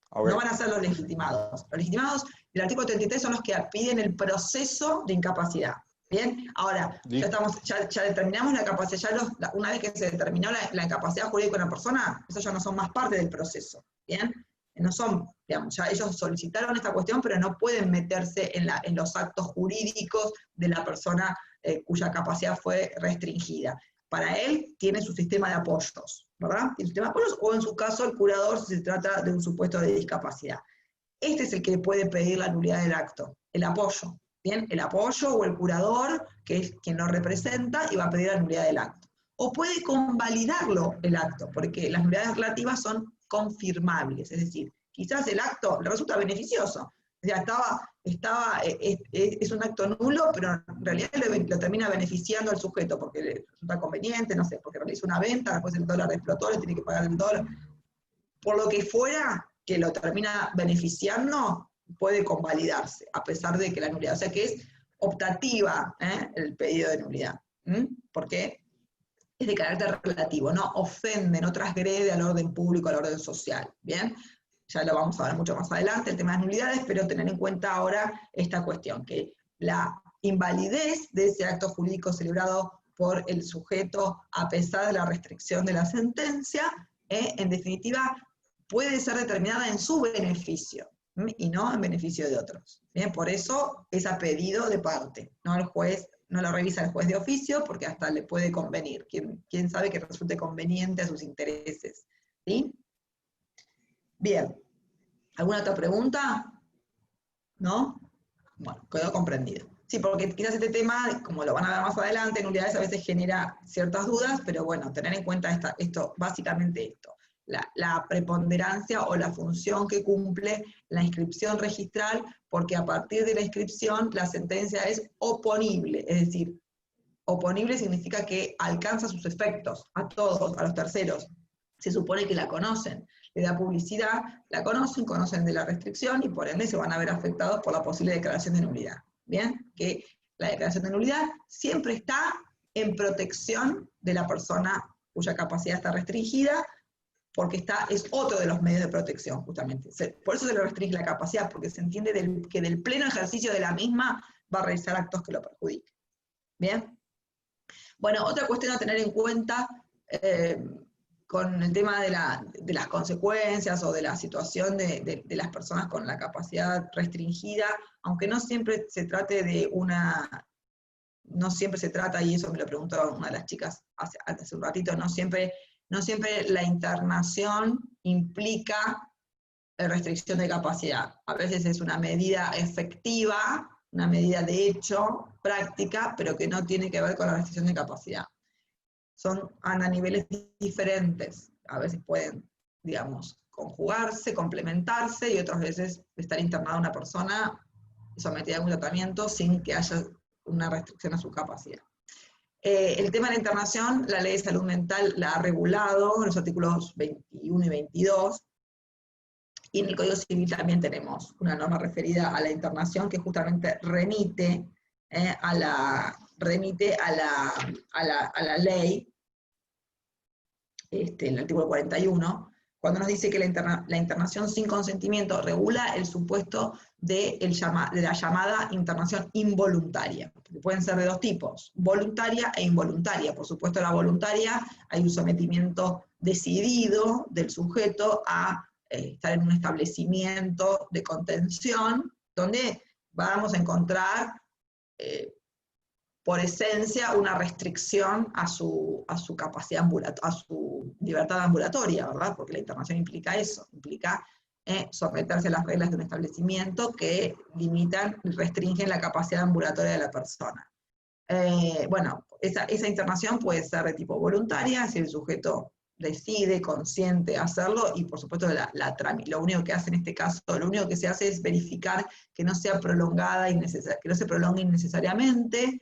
Okay. No van a ser los legitimados. Los legitimados del artículo 33 son los que piden el proceso de incapacidad. ¿Bien? Ahora, ya determinamos la capacidad, una vez que se determinó la incapacidad jurídica de una persona, esos ya no son más parte del proceso, ¿bien? No son, digamos, ya ellos solicitaron esta cuestión, pero no pueden meterse en los actos jurídicos de la persona cuya capacidad fue restringida. Para él tiene su sistema de apoyos, ¿verdad? Tiene su sistema de apoyos, o en su caso el curador si se trata de un supuesto de discapacidad. Este es el que puede pedir la nulidad del acto, el apoyo. ¿Bien? El apoyo o el curador, que es quien lo representa, y va a pedir la nulidad del acto. O puede convalidarlo el acto, porque las nulidades relativas son confirmables, es decir, quizás el acto le resulta beneficioso, o sea, es un acto nulo, pero en realidad lo termina beneficiando al sujeto, porque le resulta conveniente, no sé, porque realiza una venta, después el dólar explotó, le tiene que pagar el dólar, por lo que fuera, que lo termina beneficiando, puede convalidarse, a pesar de que la nulidad, o sea que es optativa el pedido de nulidad, porque es de carácter relativo, no ofende, no transgrede al orden público, al orden social, ¿bien? Ya lo vamos a ver mucho más adelante, el tema de las nulidades, pero tener en cuenta ahora esta cuestión, que la invalidez de ese acto jurídico celebrado por el sujeto, a pesar de la restricción de la sentencia, en definitiva, puede ser determinada en su beneficio, y no en beneficio de otros. Bien, por eso es a pedido de parte, no el juez, no lo revisa el juez de oficio, porque hasta le puede convenir. ¿Quién sabe que resulte conveniente a sus intereses? ¿Sí? Bien. ¿Alguna otra pregunta? ¿No? Bueno, quedó comprendido. Sí, porque quizás este tema, como lo van a ver más adelante, nulidades a veces genera ciertas dudas, pero bueno, tener en cuenta básicamente esto. La preponderancia o la función que cumple la inscripción registral, porque a partir de la inscripción la sentencia es oponible, es decir, oponible significa que alcanza sus efectos a todos, a los terceros. Se supone que la conocen, le da publicidad, la conocen de la restricción y por ende se van a ver afectados por la posible declaración de nulidad. ¿Bien? Que la declaración de nulidad siempre está en protección de la persona cuya capacidad está restringida, porque es otro de los medios de protección, justamente. Por eso se le restringe la capacidad, porque se entiende que del pleno ejercicio de la misma va a realizar actos que lo perjudiquen. ¿Bien? Bueno, otra cuestión a tener en cuenta con el tema de las consecuencias o de la situación de las personas con la capacidad restringida, aunque no siempre se trate no siempre se trata, y eso me lo preguntó una de las chicas hace un ratito, no siempre la internación implica restricción de capacidad. A veces es una medida efectiva, una medida de hecho, práctica, pero que no tiene que ver con la restricción de capacidad. Andan a niveles diferentes. A veces pueden, digamos, conjugarse, complementarse, y otras veces estar internada una persona sometida a algún tratamiento sin que haya una restricción a su capacidad. El tema de la internación, la Ley de Salud Mental la ha regulado en los artículos 21 y 22, y en el Código Civil también tenemos una norma referida a la internación que justamente remite a la ley, el artículo 41, cuando nos dice que la internación sin consentimiento regula el supuesto de la llamada internación involuntaria, que pueden ser de dos tipos, voluntaria e involuntaria. Por supuesto, la voluntaria hay un sometimiento decidido del sujeto a estar en un establecimiento de contención, donde vamos a encontrar, por esencia, una restricción a su capacidad a su libertad ambulatoria, ¿verdad? Porque la internación implica eso, implica someterse a las reglas de un establecimiento que limitan y restringen la capacidad ambulatoria de la persona. Bueno, esa internación puede ser de tipo voluntaria, si el sujeto decide, consiente hacerlo, y por supuesto lo único que hace en este caso, lo único que se hace es verificar que no sea prolongada, que no se prolongue innecesariamente,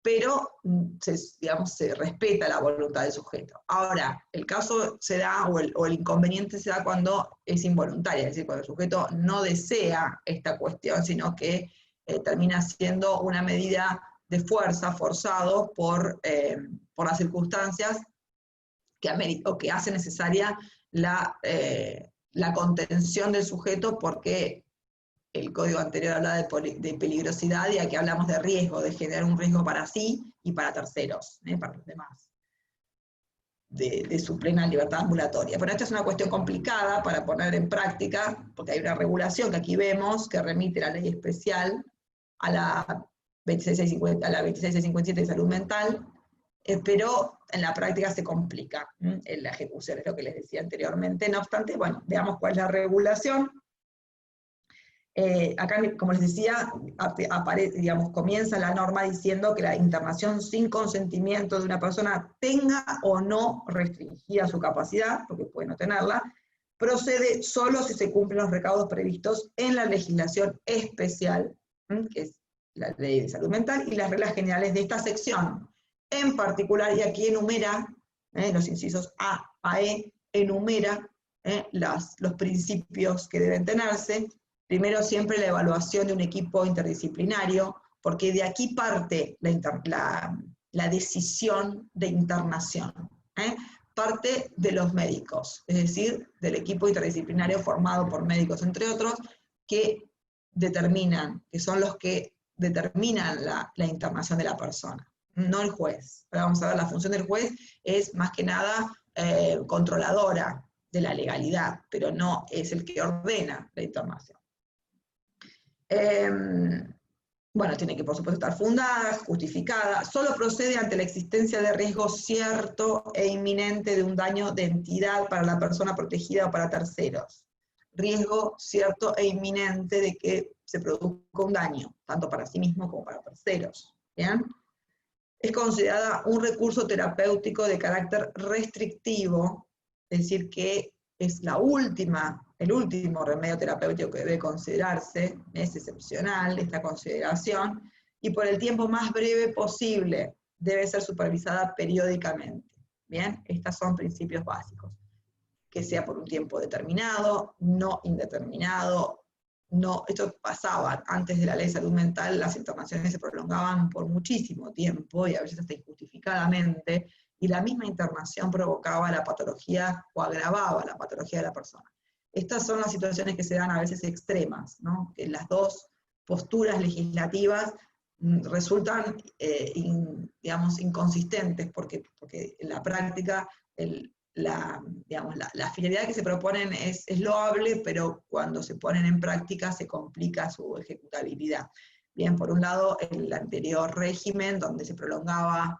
pero se respeta la voluntad del sujeto. Ahora, el caso se da, o el inconveniente se da cuando es involuntaria, es decir, cuando el sujeto no desea esta cuestión, sino que termina siendo una medida de fuerza, forzado por las circunstancias que hace necesaria la contención del sujeto, porque el código anterior habla de peligrosidad, y aquí hablamos de riesgo, de generar un riesgo para sí y para terceros, para los demás, de su plena libertad ambulatoria. Pero esta es una cuestión complicada para poner en práctica, porque hay una regulación que aquí vemos, que remite la ley especial a la 26657 de salud mental, pero en la práctica se complica en la ejecución, es lo que les decía anteriormente. No obstante, bueno, veamos cuál es la regulación. Acá, como les decía, comienza la norma diciendo que la internación sin consentimiento de una persona, tenga o no restringida su capacidad, porque puede no tenerla, procede solo si se cumplen los recaudos previstos en la legislación especial, que es la Ley de Salud Mental, y las reglas generales de esta sección. En particular, y aquí enumera, los incisos A a E, enumera los principios que deben tenerse. Primero, siempre la evaluación de un equipo interdisciplinario, porque de aquí parte la decisión de internación. Parte de los médicos, es decir, del equipo interdisciplinario formado por médicos, entre otros, que son los que determinan la internación de la persona, no el juez. Ahora vamos a ver, la función del juez es más que nada controladora de la legalidad, pero no es el que ordena la internación. Bueno, tiene que por supuesto estar fundada, justificada, solo procede ante la existencia de riesgo cierto e inminente de un daño de entidad para la persona protegida o para terceros. Riesgo cierto e inminente de que se produzca un daño, tanto para sí mismo como para terceros. ¿Bien? Es considerada un recurso terapéutico de carácter restrictivo, es decir, que es el último remedio terapéutico que debe considerarse, es excepcional esta consideración, y por el tiempo más breve posible debe ser supervisada periódicamente. Bien, estos son principios básicos. Que sea por un tiempo determinado, no indeterminado. No, esto pasaba antes de la Ley de Salud Mental, las internaciones se prolongaban por muchísimo tiempo, y a veces hasta injustificadamente, y la misma internación provocaba la patología o agravaba la patología de la persona. Estas son las situaciones que se dan a veces extremas, ¿no? Que las dos posturas legislativas resultan, inconsistentes, porque en la práctica la finalidad que se proponen es loable, pero cuando se ponen en práctica se complica su ejecutabilidad. Bien, por un lado, el anterior régimen, donde se prolongaba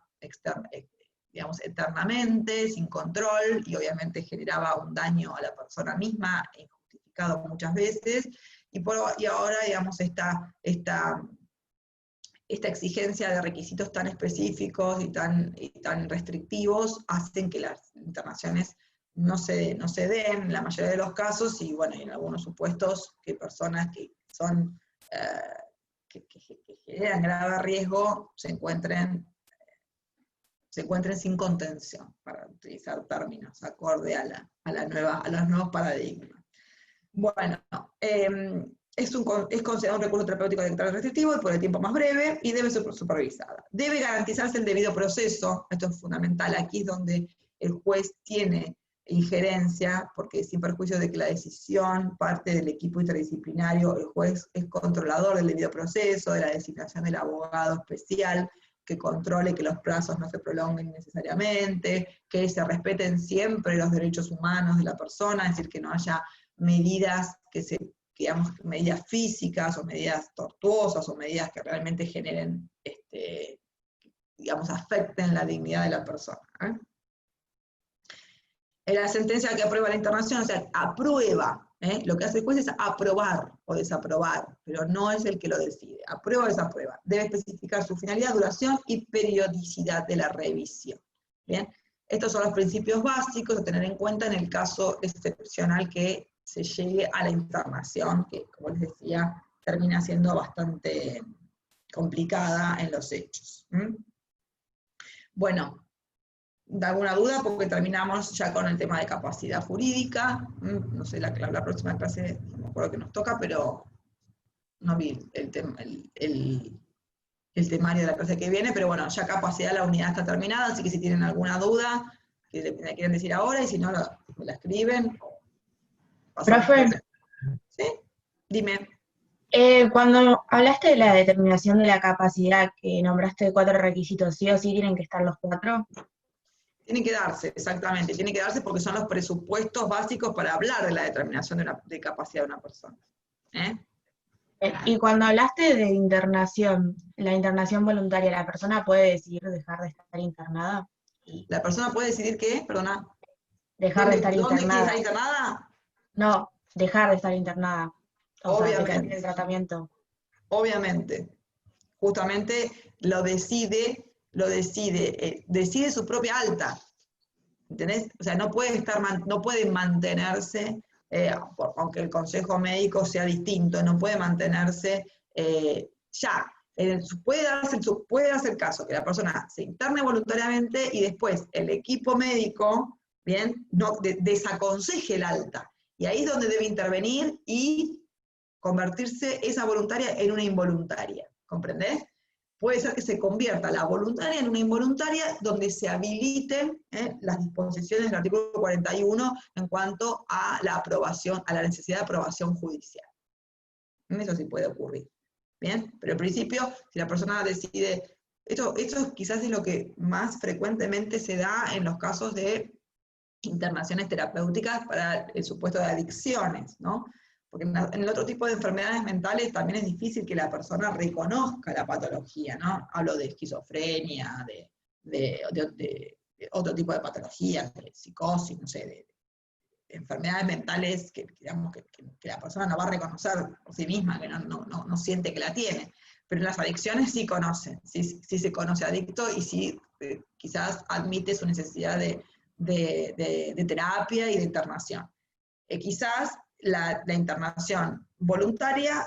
eternamente, sin control, y obviamente generaba un daño a la persona misma, injustificado muchas veces, y ahora, esta exigencia de requisitos tan específicos y tan restrictivos hacen que las internaciones no se den en la mayoría de los casos, y bueno, en algunos supuestos que personas que son, que generan grave riesgo se encuentren sin contención, para utilizar términos acorde a los nuevos paradigmas. Bueno, es considerado un recurso terapéutico de carácter restrictivo y por el tiempo más breve, y debe ser supervisada. Debe garantizarse el debido proceso, esto es fundamental, aquí es donde el juez tiene injerencia, porque sin perjuicio de que la decisión parte del equipo interdisciplinario, el juez es controlador del debido proceso, de la designación del abogado especial, que controle que los plazos no se prolonguen innecesariamente, que se respeten siempre los derechos humanos de la persona, es decir, que no haya medidas digamos, medidas físicas o medidas tortuosas o medidas que realmente generen, digamos, afecten la dignidad de la persona. En la sentencia que aprueba la internación, o sea, aprueba, lo que hace el juez es aprobar o desaprobar, pero no es el que lo decide, aprueba o desaprueba. Debe especificar su finalidad, duración y periodicidad de la revisión. ¿Bien? Estos son los principios básicos a tener en cuenta en el caso excepcional que se llegue a la internación, que, como les decía, termina siendo bastante complicada en los hechos. Bueno, ¿alguna duda? Porque terminamos ya con el tema de capacidad jurídica. No sé, la próxima clase, no me acuerdo que nos toca, pero no vi el temario de la clase que viene, pero bueno, ya capacidad de la unidad está terminada, así que si tienen alguna duda, que me quieren decir ahora, y si no, me la escriben. Profe, ¿Sí? Dime. cuando hablaste de la determinación de la capacidad, que nombraste 4 requisitos, ¿sí o sí tienen que estar los 4? Tienen que darse, exactamente, tienen que darse porque son los presupuestos básicos para hablar de la determinación de capacidad de una persona. Y cuando hablaste de internación, la internación voluntaria, ¿la persona puede decidir dejar de estar internada? La persona puede decidir qué, perdona. Dejar de estar ¿Dónde quiere internada. estar internada? No, dejar de estar internada. O sea, detener el tratamiento. Obviamente. Justamente decide su propia alta. ¿Entendés? O sea, no puede mantenerse, aunque el consejo médico sea distinto, no puede mantenerse ya. Puede darse el caso que la persona se interne voluntariamente y después el equipo médico, bien, no desaconseje el alta. Y ahí es donde debe intervenir y convertirse esa voluntaria en una involuntaria. ¿Comprendés? Puede ser que se convierta la voluntaria en una involuntaria donde se habiliten las disposiciones del artículo 41 en cuanto a la aprobación, a la necesidad de aprobación judicial. Eso sí puede ocurrir. ¿Bien? Pero en principio, si la persona decide, esto quizás es lo que más frecuentemente se da en los casos de internaciones terapéuticas para el supuesto de adicciones, ¿no? Porque en el otro tipo de enfermedades mentales también es difícil que la persona reconozca la patología, ¿no? Hablo de esquizofrenia, de otro tipo de patologías, de psicosis, no sé, de enfermedades mentales que la persona no va a reconocer por sí misma, que no siente que la tiene. Pero en las adicciones sí conocen, sí se conoce adicto y sí quizás admite su necesidad de terapia y de internación. Quizás la internación voluntaria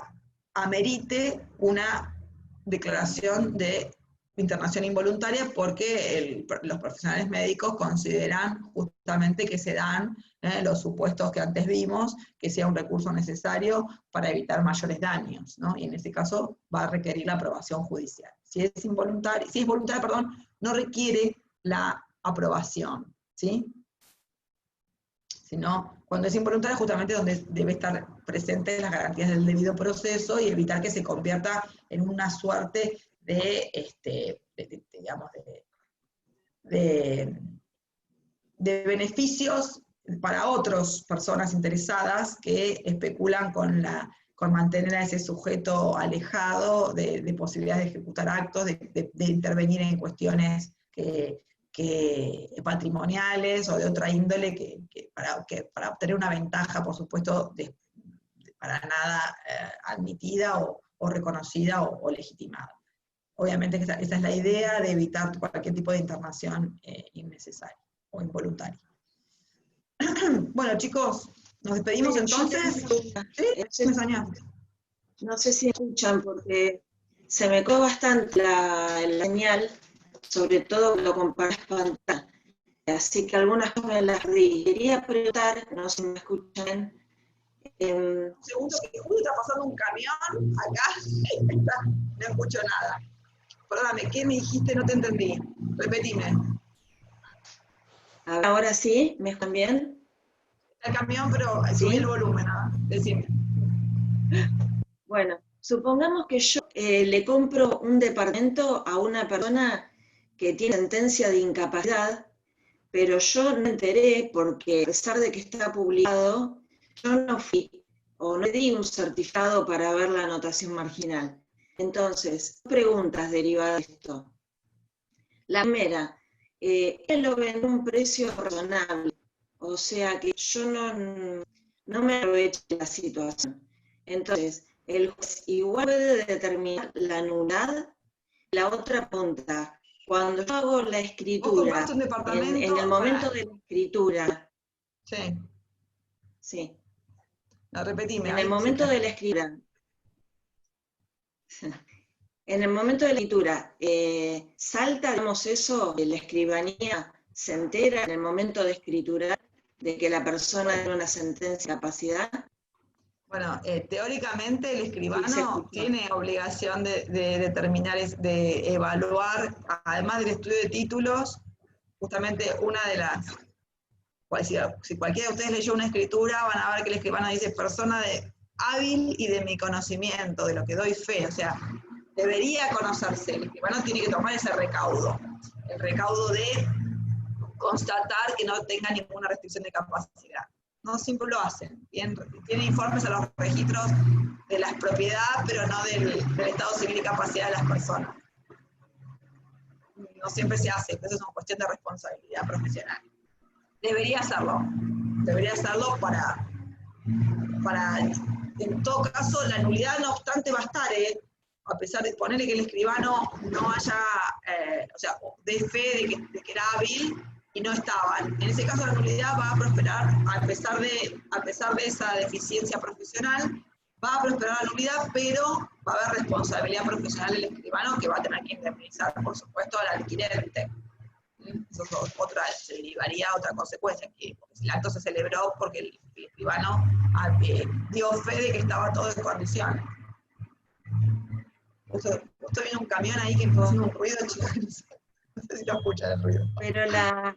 amerite una declaración de internación involuntaria porque los profesionales médicos consideran justamente que se dan los supuestos que antes vimos, que sea un recurso necesario para evitar mayores daños, ¿no? Y en ese caso va a requerir la aprobación judicial. Si es voluntaria, no requiere la aprobación, ¿sí? Sino cuando es involuntaria justamente donde debe estar presentes las garantías del debido proceso y evitar que se convierta en una suerte de beneficios para otras personas interesadas que especulan con mantener a ese sujeto alejado de posibilidades de ejecutar actos, de intervenir en cuestiones patrimoniales o de otra índole para obtener una ventaja, por supuesto, para nada admitida o reconocida o legitimada. Obviamente esa es la idea de evitar cualquier tipo de internación innecesaria o involuntaria. Bueno, chicos, nos despedimos entonces. ¿Sí? Sonia. No sé si escuchan porque se me quedó bastante la señal, sobre todo cuando comparas pantalla. Así que algunas cosas me las di. Quería preguntar, no sé si me escuchan. Un segundo, que justo está pasando un camión acá, no escucho nada. Perdóname, ¿qué me dijiste? No te entendí. Repetime. Ahora sí, ¿me escuchan bien? El camión, pero ¿Sí? subí el volumen, ¿no? Decime. Bueno, supongamos que yo le compro un departamento a una persona que tiene sentencia de incapacidad, pero yo no me enteré porque a pesar de que está publicado, yo no fui o no di un certificado para ver la anotación marginal. Entonces, preguntas derivadas de esto. La primera, él lo vende a un precio razonable, o sea que yo no me aprovecho de la situación. Entonces, el juez igual puede determinar la nulidad. La otra punta, cuando yo hago la Vos escritura, compraste un departamento. en el momento de la escritura, Sí, sí, no, repetime. en el momento de la escritura, en el momento de la escritura, salta, digamos, eso, de la escribanía, se entera en el momento de escritura de que la persona tiene una sentencia de capacidad. Bueno, teóricamente el Sí, se escribano escuchó. tiene obligación de determinar, de evaluar, además del estudio de títulos, justamente una de las, si cualquiera de ustedes leyó una escritura, van a ver que el escribano dice persona hábil y de mi conocimiento, de lo que doy fe, o sea, debería conocerse, el escribano tiene que tomar ese recaudo, el recaudo de constatar que no tenga ninguna restricción de capacidad. No siempre lo hacen. Tienen informes a los registros de la propiedad, pero no del estado civil y capacidad de las personas. No siempre se hace, eso es una cuestión de responsabilidad profesional. Debería hacerlo para en todo caso, la nulidad no obstante va a estar, a pesar de ponerle que el escribano no haya, o sea, de fe de que era hábil, y no estaban. En ese caso la nulidad va a prosperar, a pesar de esa deficiencia profesional, va a prosperar la nulidad, pero va a haber responsabilidad profesional del escribano que va a tener que indemnizar, por supuesto, al adquirente. Eso es se derivaría a otra consecuencia, que el acto se celebró porque el escribano dio fe de que estaba todo en condiciones. Estoy viendo un camión ahí que está haciendo un ruido, chicos. No sé si lo escuchan el ruido. Pero la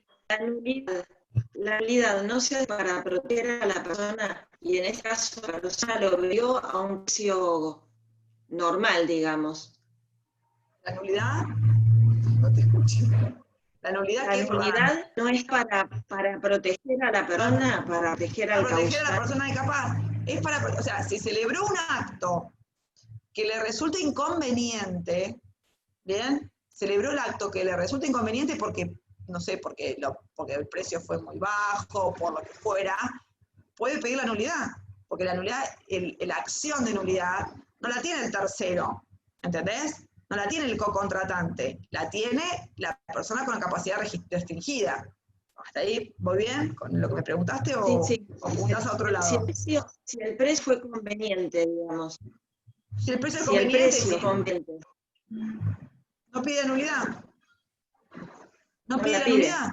nulidad no se hace para proteger a la persona, y en este caso la persona lo vio a un precio normal, digamos. La nulidad, no te escuché. La nulidad, La nulidad no es para proteger a la persona, para proteger al para proteger a la causante. persona incapaz. Es para, o sea, si celebró un acto que le resulta inconveniente, ¿bien? Celebró el acto que le resulta inconveniente porque, no sé, porque el precio fue muy bajo, por lo que fuera, puede pedir la nulidad, porque la nulidad, la acción de nulidad, no la tiene el tercero, ¿entendés? No la tiene el co-contratante, la tiene la persona con la capacidad restringida. ¿Hasta ahí voy bien con lo que me preguntaste o, Sí. o apuntás a otro lado? Si el precio fue conveniente, digamos. Si el precio es Si el conveniente, precio sí. conveniente. No pide nulidad. No No pide la la pide. nulidad.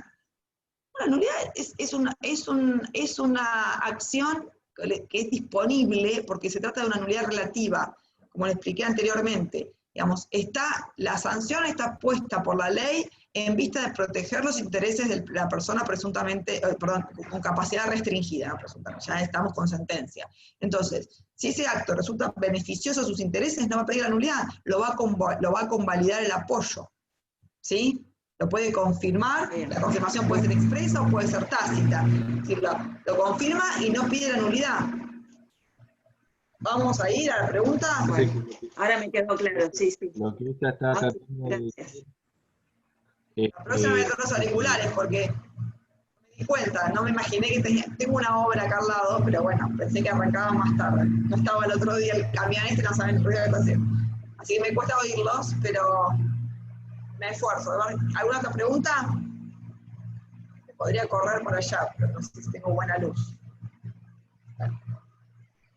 La nulidad es una acción que es disponible porque se trata de una nulidad relativa, como le expliqué anteriormente. Digamos, la sanción está puesta por la ley en vista de proteger los intereses de la persona presuntamente, con capacidad restringida, no presuntamente, ya estamos con sentencia. Entonces, si ese acto resulta beneficioso a sus intereses, no va a pedir la nulidad, lo va a convalidar el apoyo, ¿sí? Lo puede confirmar, la confirmación puede ser expresa o puede ser tácita. Es decir, lo confirma y no pide la nulidad. Vamos a ir a la pregunta. Bueno, ahora me quedó claro, sí. Lo que ella está tratando de Gracias. La próxima vez con los auriculares, porque me di cuenta, no me imaginé que tengo una obra acá al lado, pero bueno, pensé que arrancaba más tarde. No estaba el otro día el camión no saben el ruido que hacía. Así que me cuesta oírlos, pero me esfuerzo. ¿Alguna otra pregunta? Podría correr por allá, pero no sé si tengo buena luz.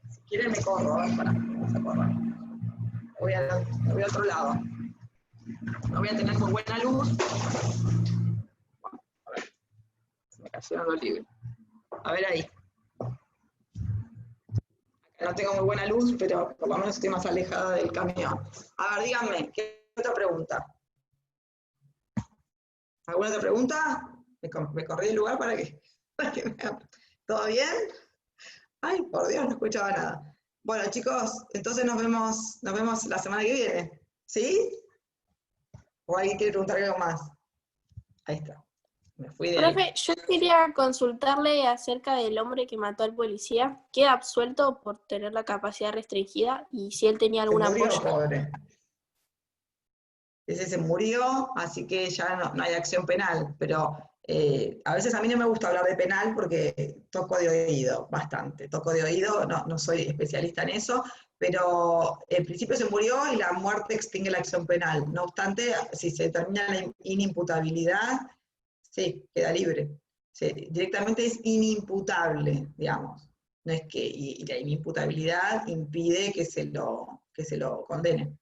Si quieren me corro, vamos a correr. Me voy a otro lado. No voy a tener muy buena luz. A ver, se me cayeron los libros. A ver ahí. Acá no tengo muy buena luz, pero por lo menos estoy más alejada del camión. A ver, díganme, ¿qué otra pregunta? ¿Alguna otra pregunta? Me corrí del lugar para que me hagan. ¿Todo bien? Ay, por Dios, no escuchaba nada. Bueno, chicos, entonces nos vemos la semana que viene. ¿Sí? ¿O alguien quiere preguntar algo más? Ahí está. Me fui de ahí. Profe, yo quería consultarle acerca del hombre que mató al policía. ¿Queda absuelto por tener la capacidad restringida? Y si él tenía algún Se murió, apoyo. pobre. Ese se murió, así que ya no hay acción penal, pero a veces a mí no me gusta hablar de penal porque toco de oído bastante, toco de oído, no soy especialista en eso, pero en principio se murió y la muerte extingue la acción penal. No obstante, si se determina la inimputabilidad, sí, queda libre. Directamente es inimputable, digamos. No es que, y la inimputabilidad impide que se lo condene.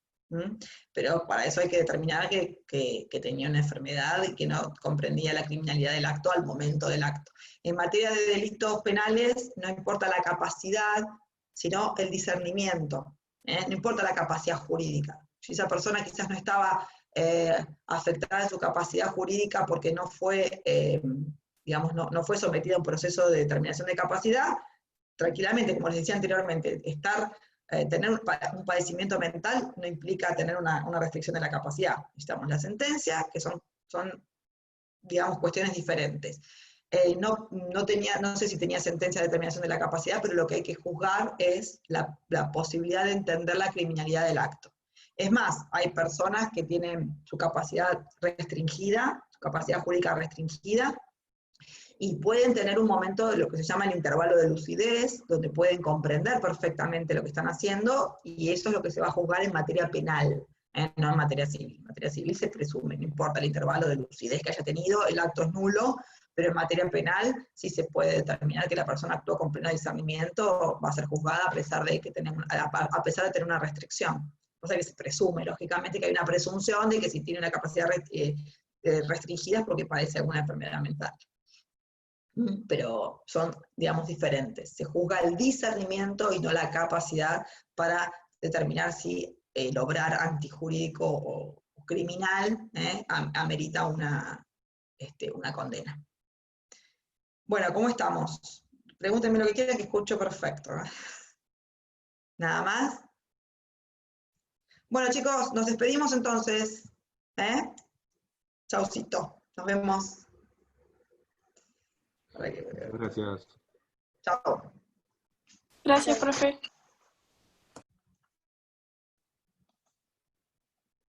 Pero para eso hay que determinar que tenía una enfermedad y que no comprendía la criminalidad del acto al momento del acto. En materia de delitos penales no importa la capacidad, sino el discernimiento, no importa la capacidad jurídica. Si esa persona quizás no estaba afectada en su capacidad jurídica porque no fue, digamos, no fue sometida a un proceso de determinación de capacidad, tranquilamente, como les decía anteriormente, tener un padecimiento mental no implica tener una restricción de la capacidad. Necesitamos la sentencia, que son digamos, cuestiones diferentes. No sé si tenía sentencia de determinación de la capacidad, pero lo que hay que juzgar es la posibilidad de entender la criminalidad del acto. Es más, hay personas que tienen su capacidad restringida, su capacidad jurídica restringida, y pueden tener un momento de lo que se llama el intervalo de lucidez, donde pueden comprender perfectamente lo que están haciendo, y eso es lo que se va a juzgar en materia penal, no en materia civil. En materia civil se presume, no importa el intervalo de lucidez que haya tenido, el acto es nulo, pero en materia penal sí se puede determinar que la persona actuó con pleno discernimiento, va a ser juzgada a pesar de tener una restricción. O sea que se presume, lógicamente, que hay una presunción de que si tiene una capacidad restringida es porque padece alguna enfermedad mental. Pero son, digamos, diferentes. Se juzga el discernimiento y no la capacidad para determinar si el obrar antijurídico o criminal amerita una condena. Bueno, ¿cómo estamos? Pregúntenme lo que quieran, que escucho perfecto. ¿Nada más? Bueno, chicos, nos despedimos entonces. Chaucito, nos vemos. Gracias. Chao. Gracias, profe.